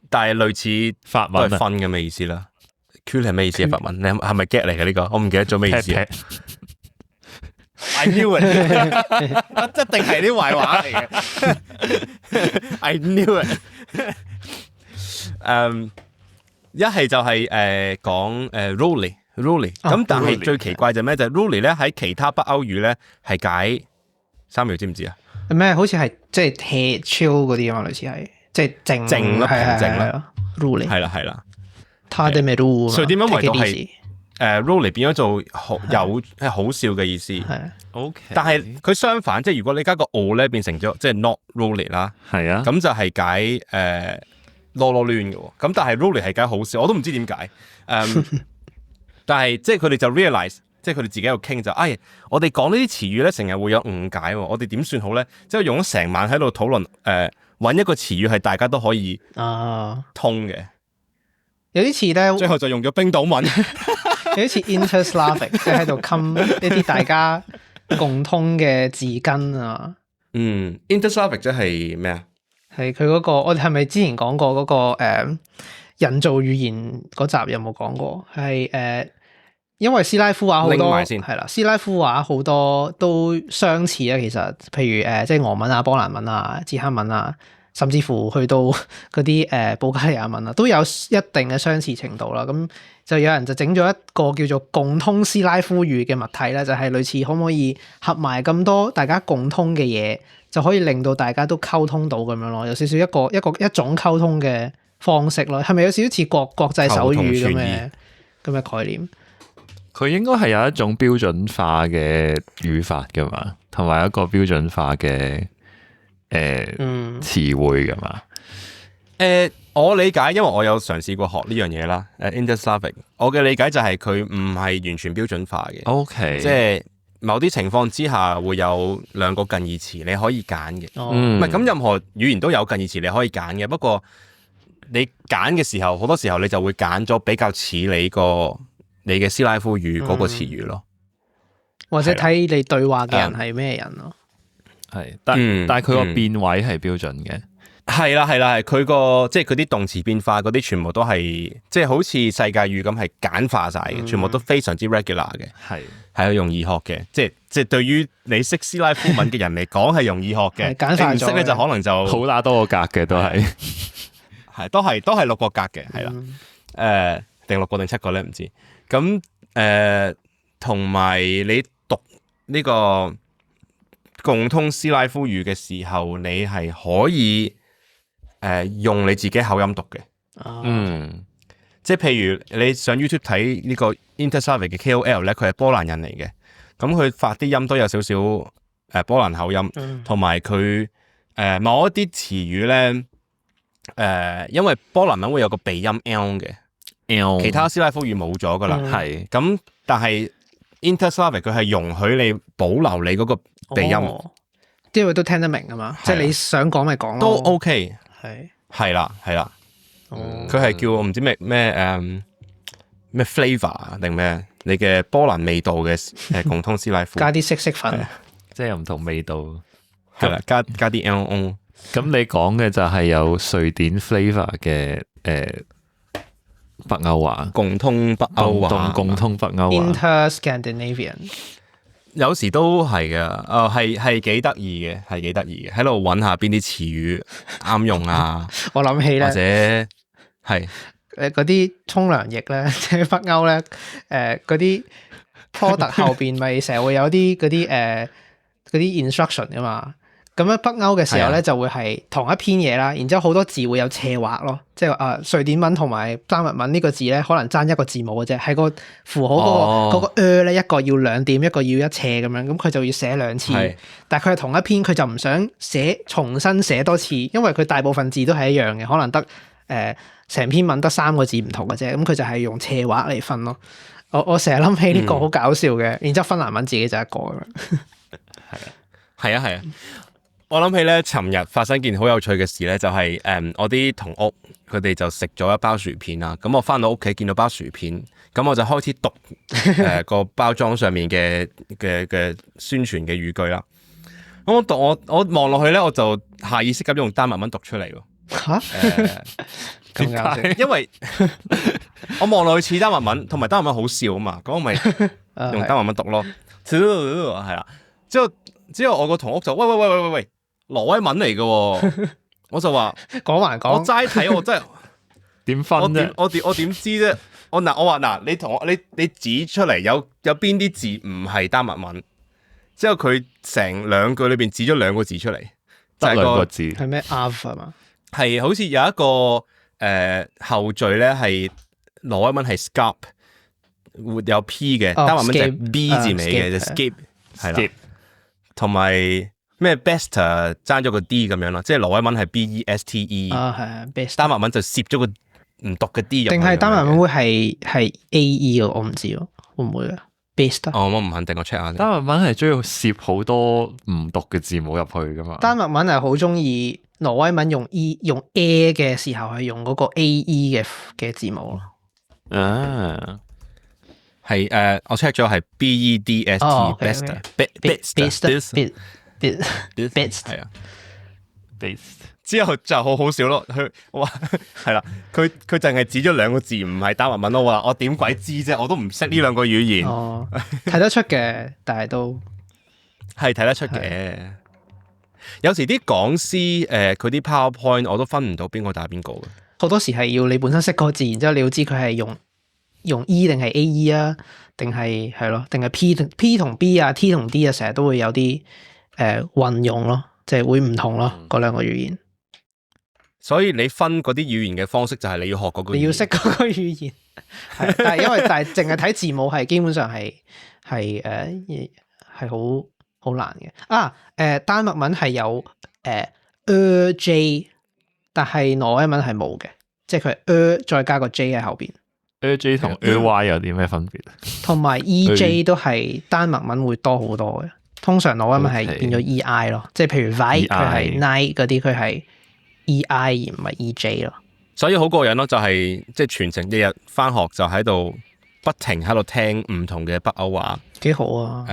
但係類似法文都係分咁嘅意思啦。kul 係咩意思啊？法文你係咪 get 嚟嘅呢個？我唔記得咗咩意思。I knew it， 一定係啲壞話嚟嘅。I knew it。一係就係講rolly，咁但係最奇怪就係咩？就係 rolly 咧喺其他北歐語咧係解3秒，知唔知啊？咩？好似係即係 chill 嗰啲啊嘛，類似係即係靜咯，平靜咯。rolly 係啦。他哋咪 roll，所以點樣為到係rolly 變咗做係好笑嘅意思。係 OK，但係佢相反，即係如果你加個 o 咧變成咗即係 not rolly 啦，係啊，咁就係解囉囉攣嘅喎。咁但係 rolly 係解好笑，我都唔知點解。但係即係佢哋就 realize， 即係佢哋自己喺度傾就，我哋講呢啲詞語咧，成日會有誤解喎。我哋點算好咧？即係用咗成晚喺度討論，揾一個詞語係大家都可以通嘅。有啲似咧，最後就用咗冰島文。有啲似 Interslavic， 即係喺度冚一啲大家共通嘅字根啊。Interslavic 即係咩啊？係佢嗰個，我哋係咪之前講過嗰個人造語言嗰集有冇講過？係因為斯拉夫話好多係啦，斯拉夫話好多都相似啊。其實，譬如即係俄文啊、波蘭文啊、捷克文啊，甚至乎去到嗰啲保加利亞文啊，都有一定嘅相似程度啦。咁就有人就整咗一個叫做共通斯拉夫語嘅物體啦，就係類似可唔可以合埋咁多大家共通嘅嘢，就可以令到大家都溝通到咁樣咯。有少少一種溝通嘅方式咯。係咪有少少似國際手語咁嘅概念？佢應該係有一種標準化嘅語法噶嘛，同埋一個標準化嘅詞彙噶嘛。我理解，因為我有嘗試過學呢樣嘢啦。Interslavic， 我嘅理解就係佢唔係完全標準化嘅。OK， 即係某啲情況之下會有兩個近義詞，你可以揀嘅。唔係咁，任何語言都有近義詞你可以揀嘅。不過你揀嘅時候，好多時候你就會揀咗比較似你嘅斯拉夫語嗰個詞語咯，或者睇你對話嘅人係咩人咯。係，但係佢個變位係標準嘅。係啦，係佢個即係佢啲動詞變化嗰啲，全部都係即係好似世界語咁係簡化晒嘅，全部都非常之 regular 嘅，係容易學嘅。即係對於你識斯拉夫文嘅人嚟講係容易學嘅，你唔識咧就可能就好打多個格嘅都係，係都係6個格嘅，係啦，定6個定7個咧唔知。咁同埋你讀呢個共通斯拉夫語嘅時候，你係可以用你自己口音讀嘅，即係譬如你上 YouTube 睇呢個 Interslavic 嘅 KOL 咧，佢係波蘭人嚟嘅，咁佢發啲音都有少少波蘭口音，同埋佢某一啲詞語咧，因為波蘭文會有個鼻音 L 嘅，其他斯拉夫語冇咗噶啦，係咁，但係 Interslavic 佢係容許你保留你嗰個鼻音，因為都聽得明啊嘛，即係你想講咪講咯，都 OK。係啦，佢係叫我唔知咩 flavor 定咩，你嘅波蘭味道嘅共通斯拉夫，加啲色粉，即係有唔同味道，係啦，加啲 LO。咁你講嘅就係有瑞典 flavor 嘅北歐話，共通北歐話，共通北歐話 Inter-Scandinavian。有時都係嘅，係幾得意嘅，喺度揾下邊啲詞語啱用啊！我諗起咧，或者係嗰啲沖涼液咧，即係北歐咧，嗰啲 product 後邊咪成日會有啲嗰啲 instruction 噶嘛。咁樣北歐嘅時候咧，就會係同一篇嘢啦，然之後好多字會有斜畫咯，即係瑞典文同埋丹麥文呢個字咧，可能爭一個字母嘅啫，係個符號嗰個咧，一個要2點，一個要一斜咁樣，咁佢就要寫2次。但係佢係同一篇，佢就唔想重新寫多次，因為佢大部分字都係一樣嘅，可能得成篇文得3個字唔同嘅啫，咁佢就係用斜畫嚟分咯。我成日諗起呢個好搞笑嘅，然之後芬蘭文自己就一個咁樣。係啊。我諗起咧，尋日發生件好有趣嘅事咧，就係我啲同屋佢哋就食咗一包薯片啦。咁我翻到屋企見到包薯片，咁我就開始讀個包裝上面嘅宣傳嘅語句啦。咁我望落去咧，我就下意識咁用丹麥文讀出嚟喎。咁搞笑，因為我望落去似丹麥文，同埋丹麥文好笑啊嘛。咁我咪用丹麥文讀咯。係啦，之後我個同屋就喂。挪威文嚟嘅，我就話講還講，我齋睇我真係點分啫？我點知啫？我話嗱，你指出嚟有邊啲字唔係丹麥文？之後佢成2句裏邊指咗2個字出嚟，就係2個字係咩 av 嘛？係好似有一個後綴咧，係挪威文係 skap 會有 p 嘅，丹麥文就係 b 字尾嘅，就 skip 係啦，同埋。咩 best 爭咗個 d 咁樣咯，即係挪威文係 beste， 係 best， 丹麥文就攝咗個唔讀嘅 d 入去。定係丹麥文會係 ae 嘅，我唔知喎，會唔會啊 best？ 我唔肯定，我 check 下。丹麥文係中意攝好多唔讀嘅字母入去噶嘛？丹麥文係好中意挪威文用 a 嘅時候係用嗰個 ae 嘅字母咯。係我 check 咗係 bedst best 係啊 best 之後就好笑咯，我話係啦，佢淨係指咗2個字唔係丹麥文咯，我話我點鬼知啫，我都唔識呢2個語言。睇得出嘅，但係都係睇得出嘅。有時啲講師佢啲 PowerPoint 我都分唔到邊個打邊個嘅，好多時係要你本身識個字，然之後你要知佢係用 E 定係 AE 啊，定係咯，定係 P 同 B 啊 T 同 D 啊，成日都會有啲運用咯，即係會唔同咯，嗰2個語言。所以你分嗰啲語言嘅方式就係你要學嗰個語言，你要識嗰個語言。但係淨係睇字母係基本上係好難嘅。丹麥文係有J， 但係挪威文係冇嘅，即係佢係再加個 J 喺後邊。J 同 Y 有啲咩分別？同埋 EJ 都係丹麥文會多好多嘅，通常挪威文係變咗 EI 咯，即係譬如 Vi 佢係 night 嗰啲，佢係 EI 而唔係 EJ 咯。所以好過癮咯，就係即係全程日日翻學就喺度不停喺度聽唔同嘅北歐話，幾好啊！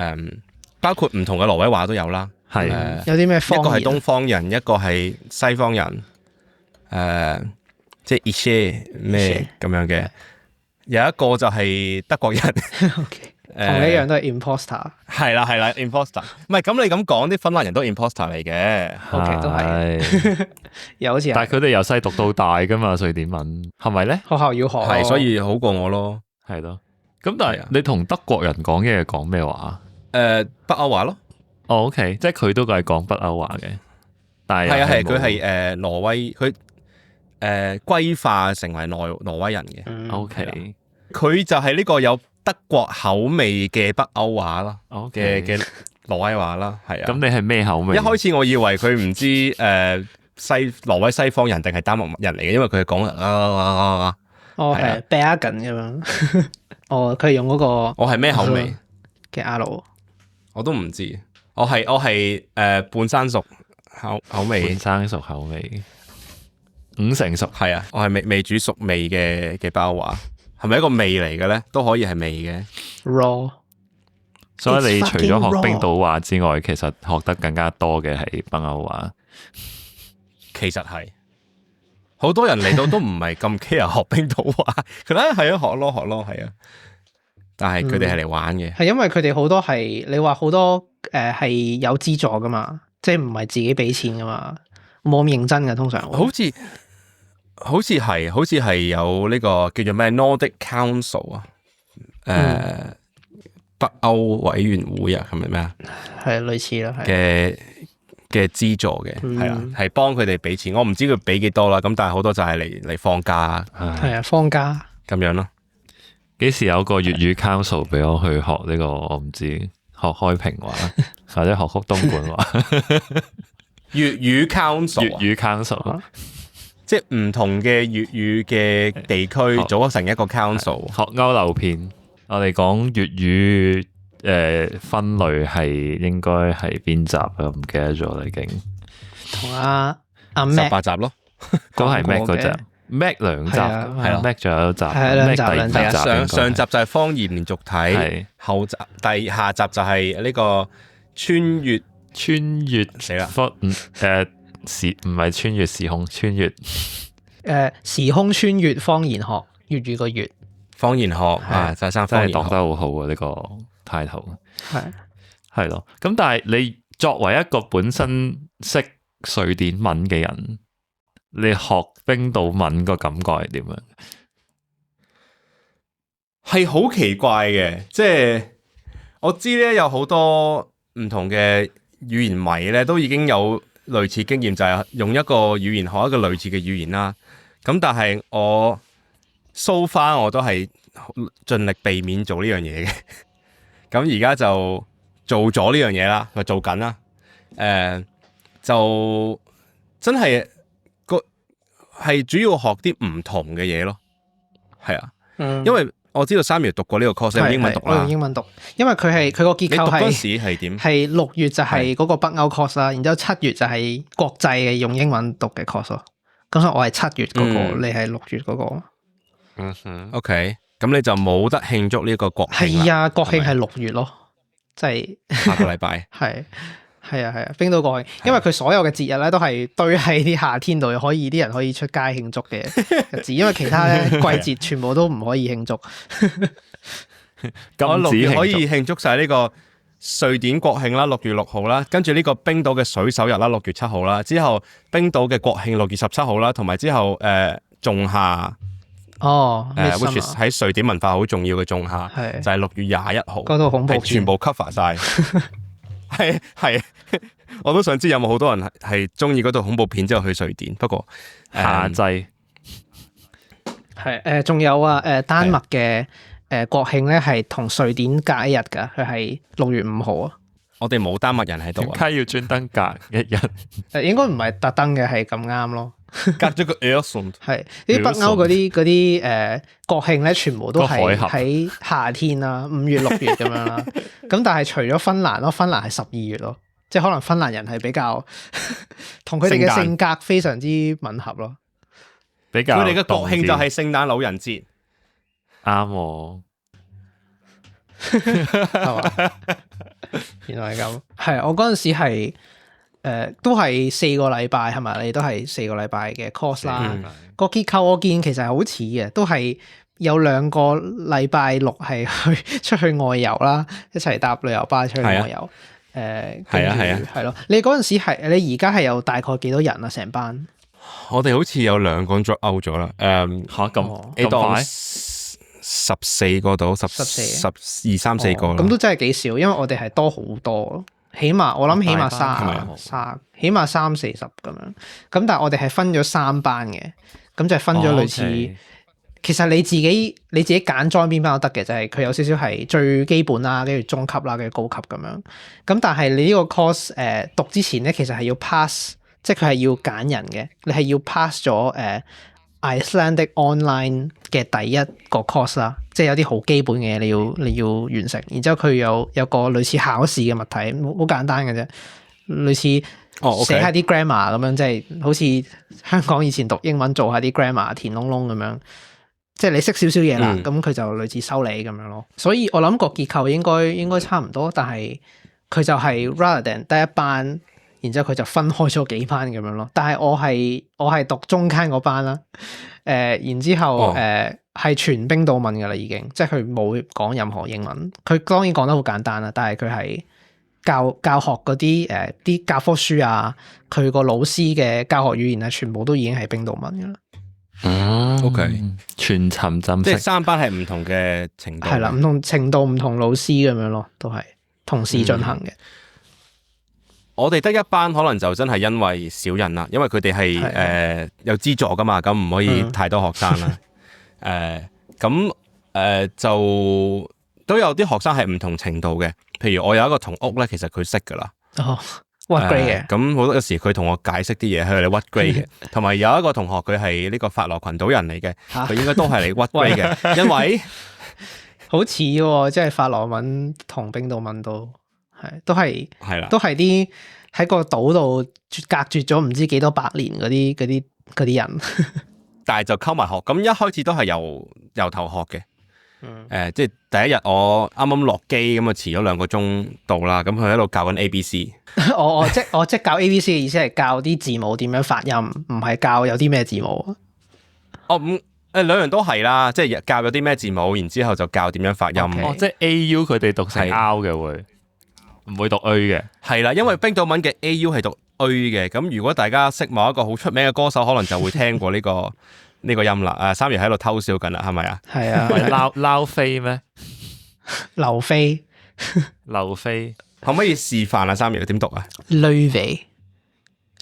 包括唔同嘅挪威話都有啦。係有啲咩方言？一個係東方人，一個係西方人。即係 Ishe 咩咁樣嘅，有一個就係德國人。OK，同你一樣都係 imposter。係啦，imposter。唔係咁你咁講，啲芬蘭人都 imposter 嚟嘅。OK，都係。又好似，但係佢哋由細讀到大噶嘛，瑞典文係咪咧？學校要學，係所以好過我咯。係咯。咁但係你同德國人講嘢講咩話？北歐話咯。哦，OK，即係佢都係講北歐話嘅。但係係佢係挪威，佢歸化成為挪威人嘅。OK，佢就係呢個有德國口味嘅北歐話啦，嘅挪威話啦，係啊。咁你係咩口味？一開始我以為佢唔知挪威西方人定係丹麥人嚟嘅，因為佢係講哦係 Bergen 咁樣。哦，佢係用嗰個我係咩口味嘅 R， 我都唔知。我係半生熟口味，半生熟口味，5成熟。係啊，我係未煮熟味嘅北歐話，係咪一個味嚟嘅咧？都可以係味嘅 raw。所以你除咗學冰島話之外，其實學得更加多嘅係北歐話。其實係好多人嚟到都唔係咁 care 學冰島話，佢咧係啊學咯係啊，但係佢哋係嚟玩嘅。係因為佢哋好多係你話好多係有資助噶嘛，即係唔係自己俾錢噶嘛，冇咁認真嘅通常。好似係有呢個叫做咩 Nordic Council 啊，北歐委員會啊，係咪咩啊？係類似啦，嘅資助嘅，係啊，係幫佢哋俾錢。我唔知佢俾幾多啦，咁但係好多就係嚟放假，係啊，放假咁樣咯。幾時有個粵語 council 俾我去學呢個？我唔知學開平話或者學東莞話。粵語 council，粵語 council，即係唔同嘅粵語嘅地區組成一個 council。學歐流片，我哋講粵語分類係應該係邊集啊？唔記得咗啦，已經。同阿 Mac 18集咯，都係 Mac 嗰集。Mac 2集係啦，Mac 仲有一集，Mac 第2集。上集就係方言連續體，後集下集就係呢個穿越死啦！唔係穿越時空，穿越時空穿越方言學粵語個粵方言學啊，就係生方言學，真係讀得好好啊！呢個態度係咯。咁但係你作為一個本身識瑞典文嘅人，你學冰島文個感覺係點樣？係好奇怪嘅，即係我知咧有好多唔同嘅語言迷咧都已經有類似經驗，就係用一個語言學一個類似嘅語言啦。咁但係我 so far 我都係盡力避免做呢樣嘢嘅。咁而家就做咗呢樣嘢啦，咪做緊啦。就真係係主要學啲唔同嘅嘢咯。係啊，因為我知道3月讀過呢個 course， 用英文讀啦。我用英文讀，因為佢個結構係。你讀嗰時係點？係6月就係嗰個北歐 course 啦，然之後7月就係國際嘅用英文讀嘅 course 咯。咁所以我係7月嗰個，你係6月嗰個。OK，咁你就冇得慶祝呢個國慶。係啊，國慶係6月咯，即係下個禮拜。係啊，冰島國慶，因為佢所有嘅節日咧都係堆喺啲夏天度，啲人可以出街慶祝嘅日子，因為其他咧季節全部都唔可以慶祝。咁6月可以慶祝晒呢個瑞典國慶啦，6月6號啦，跟住呢個冰島嘅水手日啦，6月7號啦，之後冰島嘅國慶6月17號啦，同埋之後仲夏which is 喺瑞典文化好重要嘅仲夏，就係6月21號，嗰套恐怖片全部 cover 晒。係，我都想知有冇好多人係中意嗰套恐怖片之後去瑞典。不過夏季係仲有啊丹麥嘅國慶咧係同瑞典隔一日噶，佢係6月5號啊。我哋冇丹麥人喺度，點解要專登隔一日？應該唔係特登嘅，係咁啱咯。隔咗個 Öresund 係啲北歐嗰啲國慶咧，全部都係喺夏天啦，5月6月咁樣啦。咁但係除咗芬蘭咯，芬蘭係12月咯，即係可能芬蘭人係比較同佢哋嘅性格非常之吻合咯。比較佢哋嘅國慶就係聖誕老人節，啱喎。係嘛？原來係咁。係我嗰陣時係都係4個禮拜係咪？你都係4個禮拜嘅 course 啦。個結構我見其實係好似嘅，都係有2個禮拜6係出去外遊啦，一齊搭旅遊巴出去外遊。係咯。你嗰陣時你而家係有大概幾多人啊？成班？我哋好似有2個 drop out 咗啦。嚇咁快？14個到12、3、4個啦。咁都真係幾少，因為我哋係多好多，起碼我諗起碼起碼30-40咁樣。咁但係我哋係分咗3班嘅，咁就係分咗類似。其實你自己揀 join 邊班都得嘅，就係佢有少少係最基本啦，跟住中級啦，跟住高級咁樣。咁但係你呢個 course 讀之前咧，其實係要 pass， 即係佢係要揀人嘅，你係要 pass 咗Icelandic Online 嘅第一個 course 啦，即係有啲好基本嘅嘢你要完成。然之後佢有個類似考試嘅物體，好簡單嘅啫，類似寫下啲 grammar 咁樣，即係好似香港以前讀英文做下啲 grammar 填窿窿咁樣。即係你識少少嘢啦，咁佢就類似收你咁樣咯。所以我諗個結構應該差唔多，但係佢就係 rather than 得一班，然之後佢就分開咗幾班咁樣咯。但係我係讀中間嗰班啦，然之後係全冰島文噶啦已經，即係佢冇講任何英文。佢當然講得好簡單啦，但係佢係教學嗰啲教科書啊，佢個老師嘅教學語言啊，全部都已經係冰島文噶啦。OK，全沉浸式，即係3班係唔同嘅程度，係啦，唔同程度、唔同老師咁樣咯，都係同時進行嘅。我哋得一班，可能就真係因為少人啦，因為佢哋係有資助噶嘛，咁唔可以太多學生啦。就都有啲學生係唔同程度嘅，譬如我有一個同屋咧，其實佢識噶啦。what grade 嘅？咁好多時佢同我解釋啲嘢，佢係你 what grade 嘅。同埋有一個同學佢係呢個法羅群島人嚟嘅，佢應該都係嚟 what grade 嘅，因為好似喎，即係法羅文同冰島文都係啦，都係啲喺個島度隔絕咗唔知幾多百年嗰啲人，但係就溝埋學。咁一開始都係由頭學嘅。即係第一日我啱啱落機咁啊，遲咗2個鐘到啦。咁佢喺度教緊 ABC。我即係教 ABC 嘅意思係教啲字母點樣發音，唔係教有啲咩字母。兩樣都係啦，即係教有啲咩字母，然之後就教點樣發音。即係 AU 佢哋讀成 R 嘅會，唔會讀 A 嘅。係啦，因為冰島文嘅 AU 係讀 A 嘅。咁如果大家識某一個好出名嘅歌手，可能就會聽過呢個音啦。三爺喺度偷笑緊啦，係咪啊？係啊，撈飛咩？劉飛，可唔可以示範啊？三爺點讀啊？雷肥，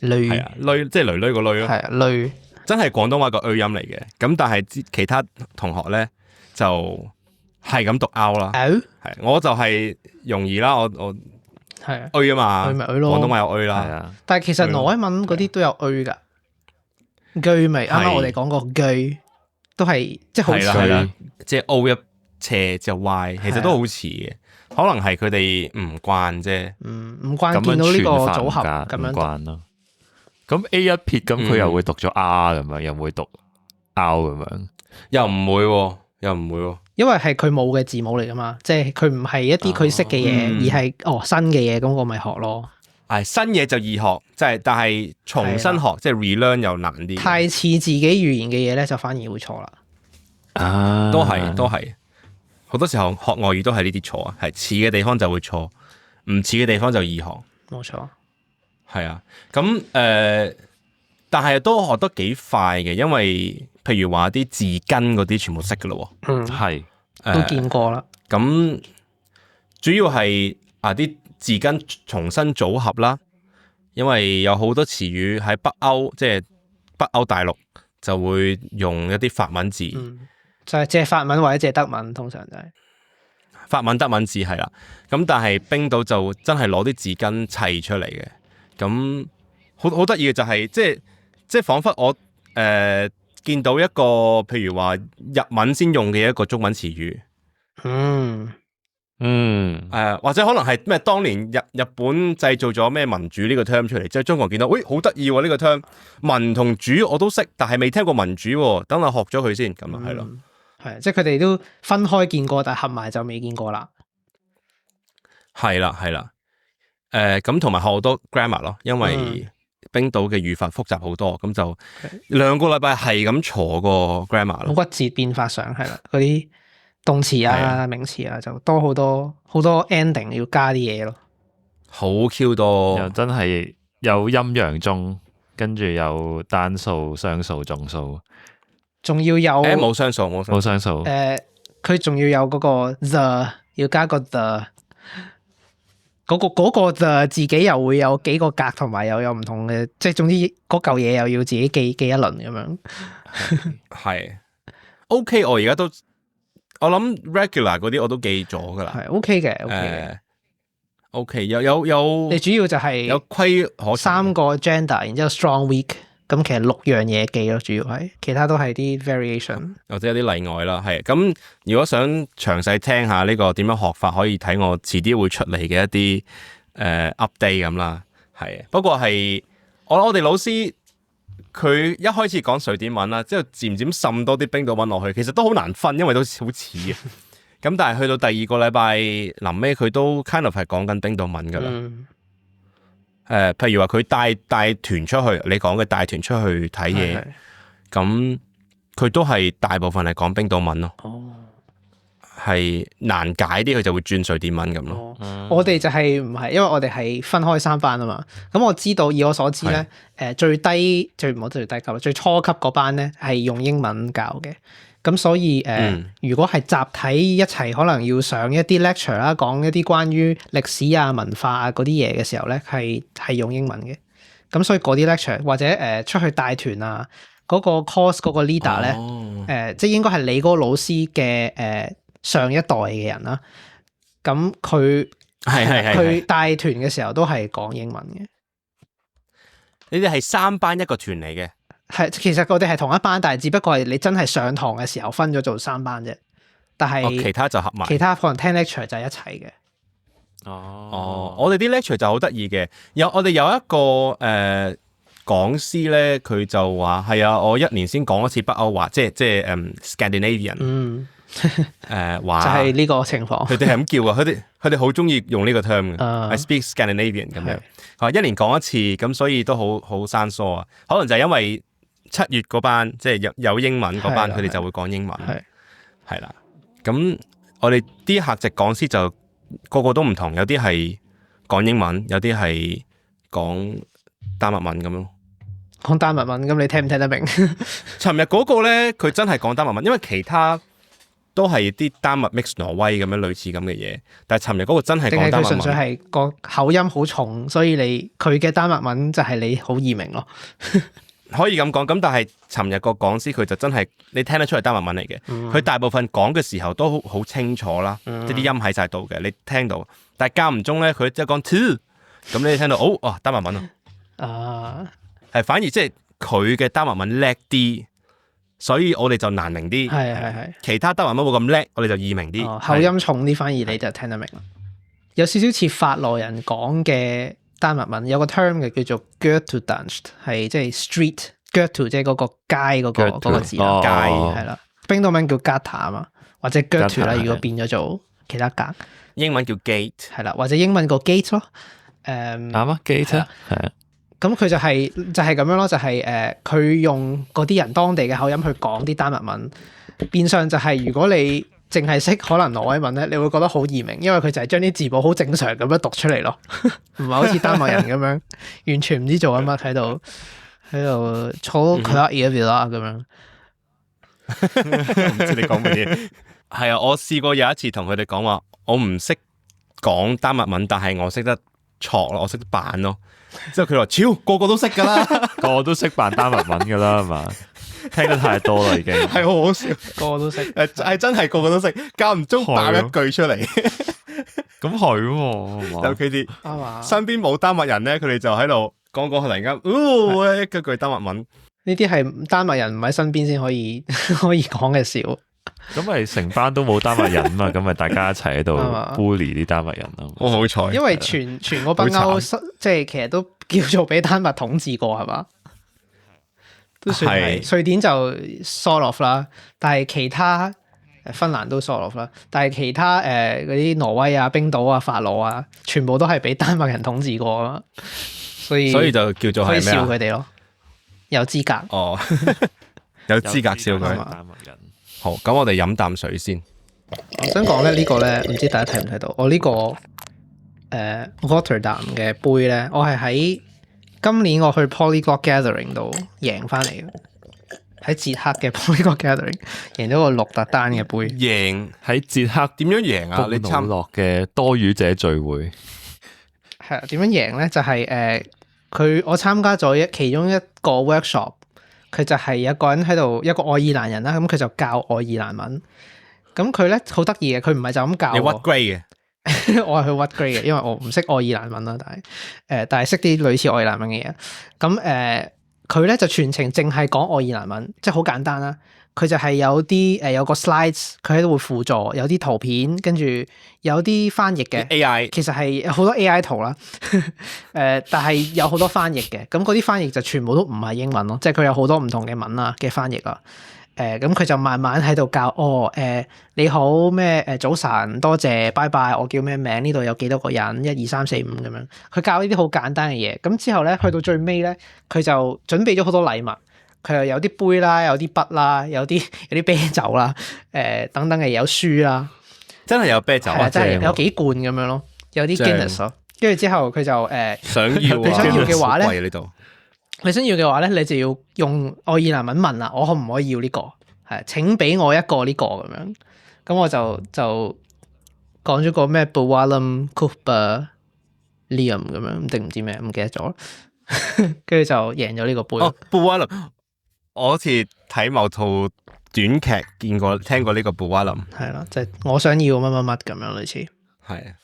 雷係啊，雷即係雷雷個雷咯。係啊，雷真係廣東話個 A 音嚟嘅。咁但係其他同學咧就係咁讀 out 啦。係，我就係容易啦。我係 A 啊嘛，咪 A 咯。廣東話有 A 啦。但係其實挪威文嗰啲都有 A 噶。句咪啱啱我哋講過句都係即係好似，即係 O 一斜就 Y， 其實都好似嘅，可能係佢哋唔慣啫。唔慣見到呢個組合咁樣慣咯。咁 A 一撇咁佢又會讀咗 R 咁樣，又會讀 R 咁樣，又唔會喎。因為係佢冇嘅字母嚟噶嘛，即係佢唔係一啲佢識嘅嘢，而係新嘅嘢，咁我咪學咯。係新嘢就易學，但係重新學即係 relearn 又難啲。太似自己語言嘅嘢咧，就反而會錯啦。都係，好多時候學外語都係呢啲錯啊，係似嘅地方就會錯，唔似嘅地方就易學。冇錯。係啊，咁但係都學得幾快嘅，因為譬如話啲字根嗰啲全部識噶咯。係都見過啦。咁主要係啲字根重新組合啦，因為有好多詞語喺北歐，即係北歐大陸就會用一啲法文字，就係借法文或者借德文，通常就係法文、德文字係啦。咁但係冰島就真係攞啲字根砌出嚟嘅，咁好得意嘅就係即係彷彿我見到一個譬如話日文先用嘅一個中文詞語。或者可能係咩？當年日本製造咗咩民主呢個 term 出嚟，之後中國人見到，喂，好得意喎呢個 term，民同主我都識，但係未聽過民主喎，等我學咗佢先，咁啊係咯。係，即係佢哋都分開見過，但係合埋就未見過啦。係啦，咁同埋學好多 grammar 咯，因為冰島嘅語法複雜好多，咁就2個禮拜係咁坐個 grammar 咯。骨節變法上係啦，嗰啲動詞啊、名詞啊，就多好多 ending 要加啲嘢咯。好 Q 多，又真係有陰陽中，跟住有單數、雙數、眾數，仲要有冇雙數，冇雙數。佢仲要有嗰個 the， 要加個 the。嗰個 the 自己又會有幾個格，同埋又有唔同嘅，即係總之嗰嚿嘢又要自己記一輪咁樣。係 OK， 我而家都我諗 regular 嗰啲我都記咗噶啦。係 OK 嘅，OK 有。你主要就係有規可3個 gender， 然之後 strong weak， 咁其實6樣嘢記咯，主要係其他都係啲 variation 或者有啲例外啦。係咁，如果想詳細聽下呢個點樣學法，可以睇我遲啲會出嚟嘅一啲update 咁啦。係不過係我哋老師佢一開始講瑞典文啦，之後漸漸滲多啲冰島文落去，其實都好難分，因為都好似嘅。咁但係去到第2個禮拜臨尾，佢都 kind of 係講緊冰島文噶啦。譬如話佢帶團出去，你講嘅帶團出去睇嘢，咁佢都係大部分係講冰島文咯。係難解啲，佢就會轉瑞典文咁咯。我哋就係唔係，因為我哋係分開3班啊嘛。咁我知道，以我所知咧，最低最唔好最低級，最初級嗰班咧係用英文教嘅。咁所以如果係集體一齊，可能要上一啲 lecture 啦，講一啲關於歷史啊、文化啊嗰啲嘢嘅時候咧，係用英文嘅。咁所以嗰啲 lecture 或者出去帶團啊，嗰個 course 嗰個 leader 咧，即係應該係你嗰個老師嘅上一代嘅人啦。咁佢帶團嘅時候都係講英文嘅。你哋係3班一個團嚟嘅。係，其實我哋係同一班，但係只不過係你真係上堂嘅時候分咗做3班啫。但係其他就合埋，其他可能聽 lecture 就係一齊嘅。我哋啲 lecture 就好得意嘅。我哋有一個講師咧，佢就話係啊，我1年先講一次北歐話，即係Scandinavian。話就係呢個情況。佢哋係咁叫啊，佢哋好中意用呢個 term 嘅。I speak Scandinavian 咁樣。1年講一次，咁所以都好生疏啊。可能就係因為7月嗰班，即係有英文嗰班，佢哋就會講英文。係啦。咁我哋啲客席講師就個個都唔同，有啲係講英文，有啲係講丹麥文咁咯。講丹麥文，咁你聽唔聽得明？尋日嗰個咧，佢真係講丹麥文，因為其他都係啲丹麥 mix 挪威咁樣類似咁嘅嘢，但係尋日嗰個真係講丹麥文。定係佢純粹係個口音好重，所以佢嘅丹麥文就係你好易明咯。可以咁講，咁但係尋日個講師佢就真係你聽得出係丹麥文嚟嘅，佢大部分講嘅時候都好清楚啦，即係啲音喺晒度嘅，你聽到。但係間唔中咧，佢即係講 to， 咁你聽到丹麥文啊，係反而即係佢嘅丹麥文叻啲，所以我哋就難明啲。係。其他丹麥文冇咁叻，我哋就易明啲。口音重啲，反而你就聽得明啦。有少少似法羅人講嘅丹麥文，有個 term 嘅叫做 Gatedansk， 係即係 street Gate， 即係嗰個街嗰個字啦，街係啦。冰島文叫 Gata 啊嘛，或者 Gate 啦，如果變咗做其他格。英文叫 gate 係啦，或者英文個 gate 咯。啱啊 gate 係啊。咁佢就係咁樣咯，就係佢用嗰啲人當地嘅口音去講啲丹麥文，變相就係如果你淨係識可能挪威文咧，你會覺得好易明，因為佢就係將啲字母好正常咁樣讀出嚟咯，唔係好似丹麥人咁樣完全唔知做緊乜喺度坐佢阿爺邊啦咁樣。唔知你講乜嘢？係啊，我試過有一次同佢哋講話，我唔識講丹麥文，但係我識得錯咯，我識得扮咯。之後佢話：超個個都識噶啦，個個都識扮丹麥文噶啦，係嘛？聽得太多啦，已經係好好笑，個個都識，係真係個個都識，間唔中爆一句出嚟。咁係喎，尤其啲身邊冇丹麥人咧，佢哋就喺度講突然間，一句丹麥文。呢啲係丹麥人唔喺身邊先可以講嘅笑。咁咪成班都冇丹麥人嘛，咁咪大家一齊喺度係嘛 bully 啲丹麥人咯。我好彩，因為全個北歐即係其實都叫做俾丹麥統治過係嘛？都算係。瑞典就 sort of 啦，但係其他芬蘭都 sort of 啦，但係其他嗰啲挪威啊、冰島啊、法羅啊，全部都係俾丹麥人統治過啊，所以就叫做可以係咩啊？笑佢哋咯，有資格。哦，有資格笑佢。丹麥人。好，咁我哋飲啖水先。我想講咧呢個咧，唔知大家睇唔睇到？我呢個Rotterdam 嘅杯咧，我係喺今年我去 Polyglot Gathering 度贏翻嚟嘅，喺捷克嘅 Polyglot Gathering 贏咗個鹿特丹嘅杯。贏喺捷克點樣贏啊？你參落嘅多語者聚會係啊，點樣贏咧？就係我參加咗其中一個 workshop。佢就係有一個人喺度，一個愛爾蘭人啦，咁佢就教愛爾蘭文。咁佢咧好得意嘅，佢唔係就咁教。你 what grade 嘅？我係去 what grade 嘅，因為我唔識愛爾蘭文啦，但係識啲類似愛爾蘭文嘅嘢。咁佢咧就全程淨係講愛爾蘭文，即係好簡單啦。佢就係有啲有個 slides，佢喺度會輔助，有啲圖片，跟住有啲翻譯嘅 AI，其實係有好多 AI 圖啦。但係有好多翻譯嘅，咁嗰啲翻譯就全部都唔係英文咯，即係佢有好多唔同嘅文啊嘅翻譯啊。咁佢就慢慢喺度教你好咩早晨多謝拜拜，我叫咩名？呢度有幾多個人？1、2、3、4、5咁樣。佢教呢啲好簡單嘅嘢，咁之後咧去到最尾咧，佢就準備咗好多禮物。佢又有啲杯啦，有啲筆啦，有啲啤酒啦，等等嘅嘢，有書啦，真係有啤酒啊！真係有幾罐咁樣咯，有啲 Guinness 咯。跟住之後佢就想要你想要嘅話咧，你想要嘅話咧，你就要用愛爾蘭文問啦，我可唔可以要呢個？係請俾我一個呢個咁樣。咁我就講咗個咩 Bualum Cooper Liam 咁樣，定唔知咩唔記得咗。跟住就贏咗呢個杯。Bualum。我好似睇某套短劇聽過呢個 Bualum，係啦，即係我想要乜乜乜咁樣類似。係，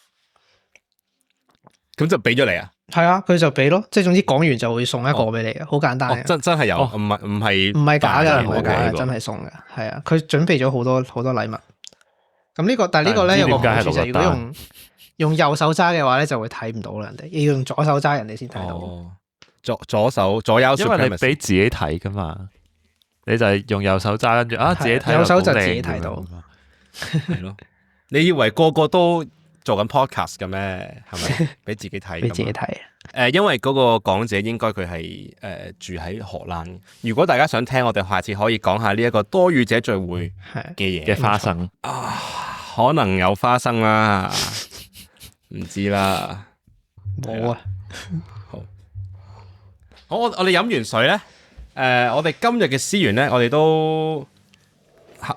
咁就俾咗你啊？係啊，佢就俾咯，即係總之講完就會送一個俾你嘅，好簡單嘅。真係有，唔係假嘅，唔係假嘅，真係送嘅。係啊，佢準備咗好多禮物。咁呢個，但係呢個咧有個好處就係，如果用右手揸嘅話咧，就會睇唔到啦。人哋要用左手揸，人哋先睇到。左手左右，因為你俾自己睇噶嘛，你就係用右手揸，跟住自己睇，右手就自己睇到，係咯。你以為個個都做緊 podcast 嘅咩？係咪俾自己睇？俾自己睇。因為嗰個講者應該佢係住喺荷蘭。如果大家想聽，我哋下次可以講下呢一個多語者聚會嘅嘢嘅花生可能有花生啦，唔知啦，冇啊。好，我哋飲完水咧，我哋今日嘅思源咧，我哋都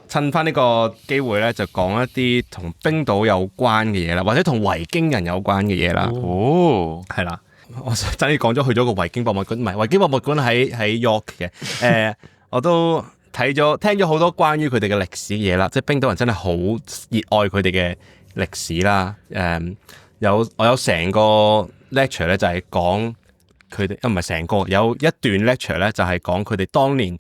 趁翻呢個機會咧，就講一啲同冰島有關嘅嘢啦，或者同維京人有關嘅嘢啦。哦，係啦，我真係講咗去咗個維京博物館，唔係維京博物館喺 York 嘅。我都聽咗好多關於佢哋嘅歷史嘅嘢啦，即係冰島人真係好熱愛佢哋嘅歷史啦。我有成個 lecture 咧，就係講佢哋，唔係成個，有一段 lecture 咧，就係講佢哋當年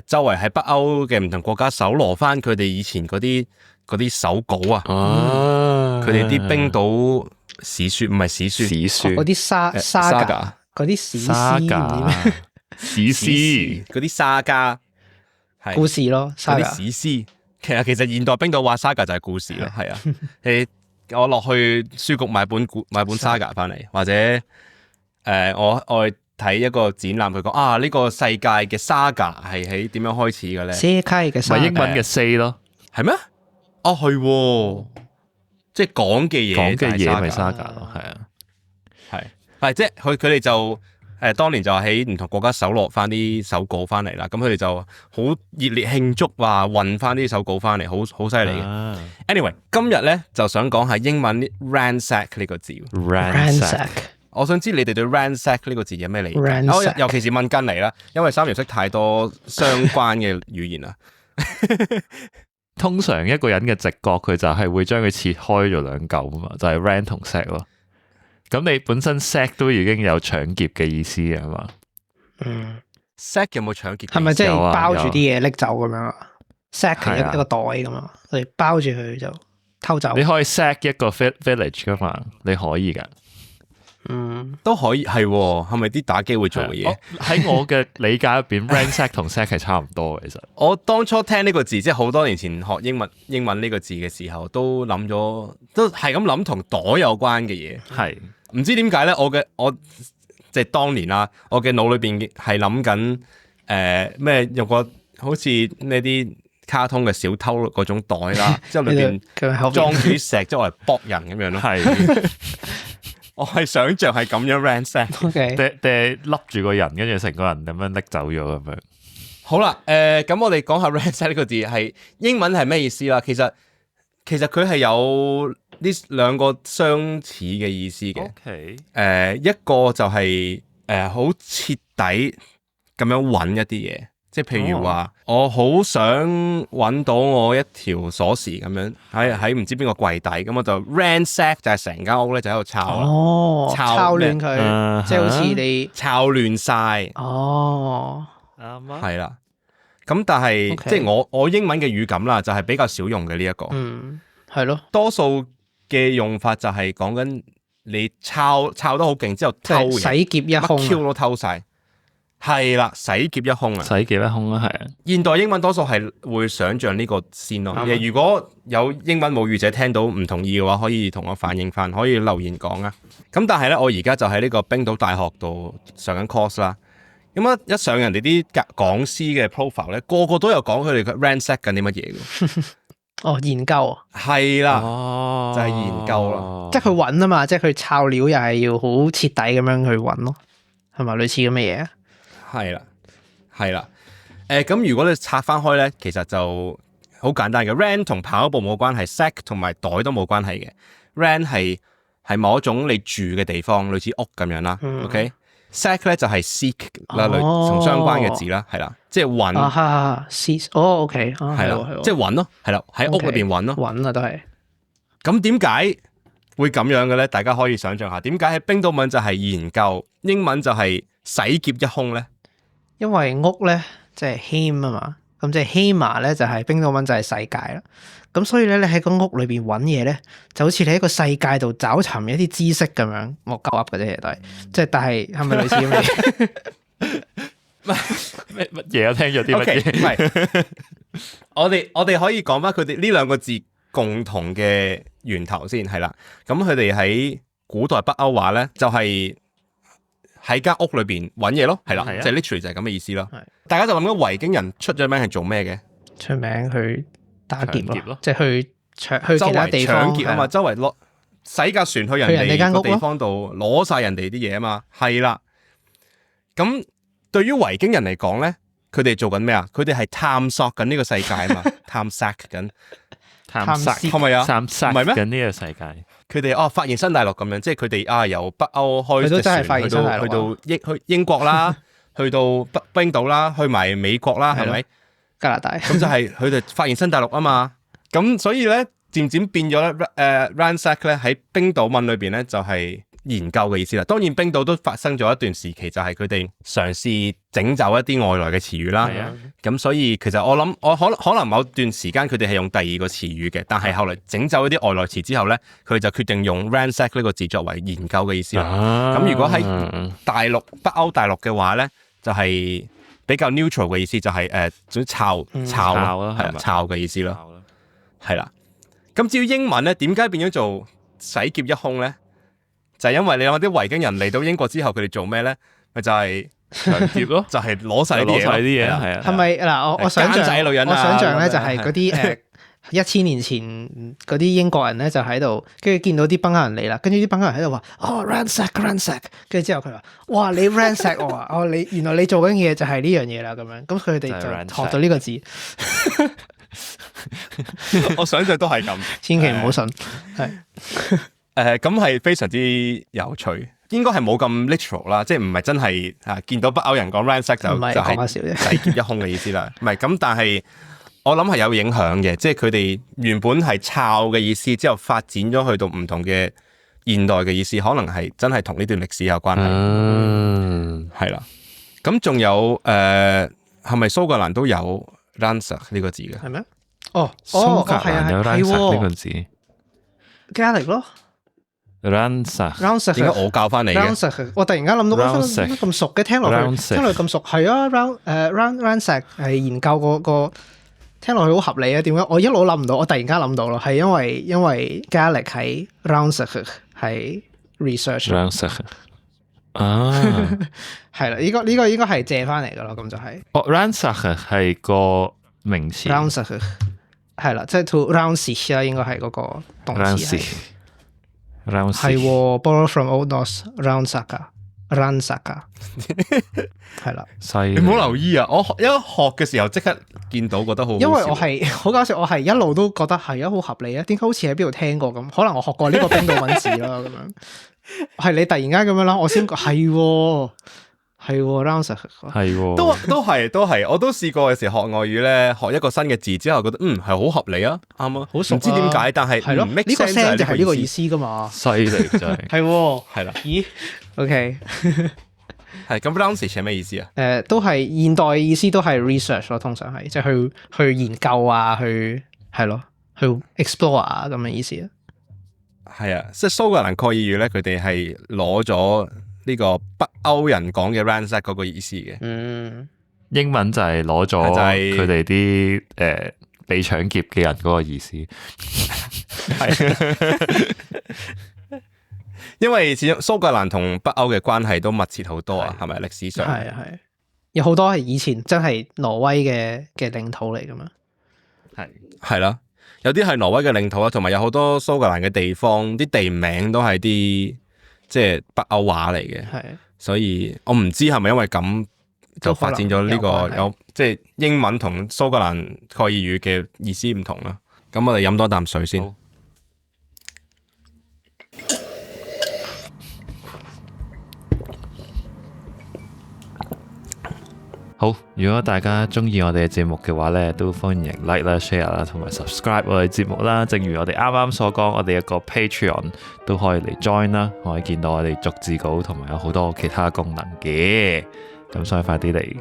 周圍喺北歐嘅唔同國家搜羅翻佢哋以前嗰啲手稿啊，佢哋啲冰島史書，唔係史書，嗰啲沙噶，嗰啲史詩，史詩嗰啲沙家係故事咯，嗰啲史詩。其實現代冰島話沙噶就係故事咯，係啊。我落去書局買本沙噶翻嚟，或者我睇一個展覽，佢講呢個世界嘅沙噶係喺點樣開始嘅咧？世界嘅沙咪英文嘅 say 咯，係咩？係，即係講嘅嘢咪沙噶咯，係啊，係即係佢哋就當年就喺唔同國家搜羅翻啲手稿翻嚟啦，咁佢哋就好熱烈慶祝，話運翻啲手稿翻嚟，好犀利嘅。Anyway， 今日咧就想講下英文 ransack 呢個字。ransack，我想知你哋對 ransack 呢個字有咩理解？尤其是問根尼啦，因為三條識太多相關嘅語言啦。通常一個人嘅直覺，佢就係會將佢切開咗兩嚿啊嘛，就係 ran 同 sack 咯。咁你本身 sack 都已經有搶劫嘅意思啊嘛。sack 有冇搶劫？係咪即係包住啲嘢拎走咁樣啊？ sack 係啊一個袋咁嘛，你包住佢就偷走。你可以 sack 一個 village 噶嘛，你可以噶。都可以係咪啲打機會做嘅嘢？喺我嘅理解入邊，ransack 同 sack 係差唔多嘅。其實我當初聽呢個字，即係好多年前學英文呢個字嘅時候，都諗咗，都係咁諗同袋有關嘅嘢。係唔知點解咧？我即係當年啦，我嘅腦裏邊係諗緊咩用個好似呢啲卡通嘅小偷嗰種袋啦，之後裏邊裝住啲石，即係我嚟搏人咁樣咯。係，我係想像係咁樣 ransack。OK，笠住個人，跟住成個人咁樣拎走咗咁樣。好啦，咁我哋講下 ransack 呢個字係英文係咩意思啦？其實佢係有呢兩個相似嘅意思嘅。OK，一個就係好徹底咁樣揾一啲嘢，即係譬如話，我好想揾到我一條鎖匙咁樣，喺唔知邊個櫃底，咁我就 ransack 就係成間屋咧就喺度抄啦。哦，抄亂佢，即係好似你抄亂晒。哦，啱啊。係啦。咁但係 Okay 即係我英文嘅語感啦，就係比較少用嘅呢一個。係咯，多數嘅用法就係講緊你抄得好勁之後偷嘢，洗劫一空乜 Q 都偷晒。係啦，洗劫一空啊！洗劫一空啊，係啊。現代英文多數係會想像呢個先咯。啱啊如果有英文母語者聽到唔同意嘅話，可以同我反映翻，可以留言講啊。咁但係咧，我而家就喺呢個冰島大學度上緊 course 啦。咁一上人哋啲講師嘅 profile 咧，個個都有講佢哋 ransack 緊啲乜嘢嘅。哦，研究啊，係啦，哦，就係研究啦。即係佢揾啊嘛，即係佢抄料又係要好徹底咁樣去揾咯，係咪類似咁嘅嘢啊？係啦。咁如果你拆翻開咧，其實就好簡單嘅。ran 同跑步冇關係 ，sack 同埋袋都冇關係嘅。ran 係某一種你住嘅地方，類似屋咁樣啦。OK，sack 咧就係 seek 啦，類同相關嘅字啦，係啦，即係揾。seek，哦，OK，係啦，即係揾咯，係啦，喺屋裏邊揾咯。揾啊，都係。咁點解會咁樣嘅咧？大家可以想象下，點解喺冰島文就係研究，英文就係洗劫一空咧？因為屋咧即係 home 啊嘛，咁即係 hema 咧就係冰島文就係世界啦。咁所以咧，你喺個屋裏邊揾嘢咧，就好似你喺個世界度找尋一啲知識咁樣。我鳩噏嘅啫，都係即係，但係係咪類似咁嘅？乜嘢啊？聽咗啲乜嘢？唔係，我哋可以講翻佢哋呢兩個字共同嘅源頭先，係啦。咁佢哋喺古代北歐話咧，就係喺間屋裏邊揾嘢咯，係啦，就 literally 就係咁嘅意思咯。大家就諗緊維京人出咗名係做咩嘅？出名去打劫咯，即係去其周圍他地方搶劫啊嘛，周圍攞洗架船去人哋間屋個地方度攞晒人哋啲嘢啊嘛，係啦。咁對於維京人嚟講咧，佢哋做緊咩啊？佢哋係探索緊呢個世界啊嘛，探索緊，係咪啊？探索緊呢個世界。佢哋發現新大陸咁樣，即係佢哋由北歐開隻船去到英國啦，去到冰島啦，去埋美國啦，係咪？加拿大咁就係佢哋發現新大陸啊嘛。咁所以咧，漸漸變咗咧，ransack 咧喺冰島文裏邊咧就係研究嘅意思啦。當然冰島都發生咗一段時期，就係佢哋嘗試整走一啲外來嘅詞語啦。咁所以其實我諗，我可能某段時間佢哋係用第二個詞語嘅，但係後來整走一啲外來詞之後咧，佢就決定用 ransack 呢個字作為研究嘅意思啦。咁如果喺北歐大陸嘅話咧，就係比較 neutral 嘅意思，就係總之抄咯，係抄嘅意思咯，係啦。咁至於英文咧，點解變咗做洗劫一空咧？就係因為你諗啲維京人嚟到英國之後，佢哋做咩咧？咪就係搶劫咯，就係攞晒啲嘢，係啊。係咪嗱？我想奸仔女人，我想象咧就係嗰啲1000年前嗰啲英國人咧就喺度，跟住見到啲賓客人嚟啦，跟住啲賓客人喺度話ransack，跟住之後佢話哇你 ransack 我啊，你原來你做緊嘅嘢就係呢樣嘢啦咁樣，咁佢哋就學到呢個字。我想象都係咁，千祈唔好信。係咁係非常之有趣，應該係冇咁 literal 啦，即係唔係真係見到北歐人講 ransack 就係洗劫一空嘅意思啦。唔係咁，但係我諗係有影響嘅，即係佢哋原本係抄嘅意思，之後發展咗去到唔同嘅現代嘅意思，可能係真係同呢段歷史有關係。係啦，咁仲有係咪蘇格蘭都有 ransack 呢個字嘅。係咩？哦，蘇格係啊蘭有係 ransack 呢個喎字 Gaelic 咯 ，ransack ，ransack 點解我教翻你嘅？ ransack，我突然間諗到，點解咁熟嘅？聽落去 ransack 咁熟，係啊，ransack 係研究個，聽落去好合理啊。點解我一路諗唔到？我突然間諗到咯，係因為 Gaelic 喺 ransack 係 research ransack 啊，係啦，呢個應該係借翻嚟噶咯，咁就係哦 ransack 係個名詞 ransack 係啦，即係 to ransack 啦，應該係嗰個動詞係。係喎 borrow from Old Norse ransack 係啦。犀利，你唔好留意啊！我一學嘅時候即刻見到，覺得好好笑。因為我係好搞笑，我係一路都覺得係啊，好合理啊。點解好似喺邊度聽過咁？可能我學過呢個冰島文字啦，咁樣係你突然間咁樣啦，我先覺係喎 ransack 係喎，都係，我都試過嘅時候學外語咧，學一個新嘅字之後，覺得係好合理啊，啱啊，好熟啊，唔知點解，但係係咯，唔 make 呢個 sense 聲就係呢個意意思噶嘛。犀利真係，係喎，係啦，咦？OK，係咁 ransack 係咩意思啊？都係現代意思都係 research 咯，通常係即係去研究啊，係咯，去 explore 啊咁嘅意思啊。係啊，即係蘇格蘭蓋爾語咧，佢哋係攞咗呢個北歐人講嘅 ransack 嗰個意思嘅。英文就係攞咗佢哋啲被搶劫嘅人嗰個意思，係，因為始終蘇格蘭同北歐嘅關係都密切好多啊，係咪歷史上？係有好多係以前真係挪威嘅領土嚟噶嘛。係啦，有啲係挪威嘅領土啦，同埋有好多蘇格蘭嘅地方，啲地名都係啲即係北歐話嚟嘅。係，所以我唔知係咪因為咁就發展咗呢個有即係英文同蘇格蘭蓋爾語嘅意思唔同啦。咁我哋飲多啖水先。好，如果大家中意我哋嘅節目嘅話咧，都歡迎 like 啦、share 啦，同埋 subscribe 我哋節目啦。正如我哋啱啱所講，我哋一個 Patreon 都可以嚟 join 啦，可以見到我哋逐字稿同埋有好多其他功能嘅。咁所以快啲嚟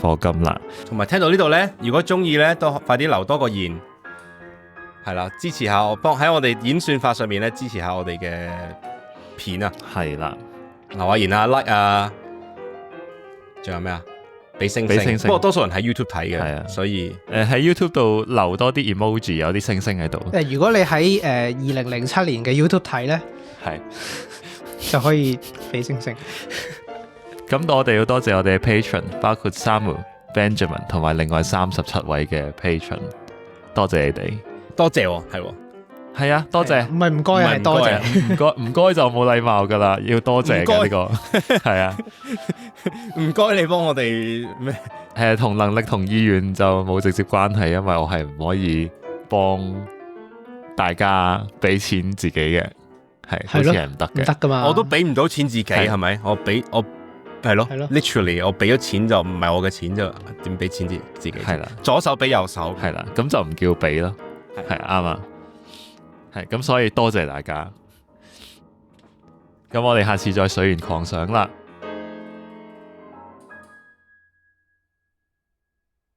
課金啦！同埋聽到呢度呢，如果中意呢，都快啲留多個言，係啦，支持下我，幫喺我哋演算法上面咧支持下我哋嘅片啊。係啦，留下言啊、like 啊，仲有咩啊？俾星星。不過多數人喺 YouTube 睇嘅，係啊，所以喺 YouTube 度留多啲 emoji，有啲星星喺度。如果你喺2007年嘅 YouTube 睇咧，係就可以俾星星。咁我哋要多謝我哋嘅 patron， 包括 Samuel、Benjamin 同埋另外37位嘅 patron， 多謝你哋，多謝喎，係喎。係啊，多謝，唔係唔該啊，係多謝，唔該就冇禮貌噶啦，要多謝嘅呢個，係啊，唔該你幫我哋咩？同能力同意願就冇直接關係，因為我係唔可以幫大家俾錢自己嘅，好似係唔得嘅，唔得噶嘛，我都俾唔到錢自己，係咪？我係咯，literally 我俾咗錢就唔係我嘅錢，就點俾錢自己？係啦，左手俾右手，係啦，咁就唔叫俾咯，係啱啊。係咁，所以多謝大家。咁我哋下次再水源狂想啦。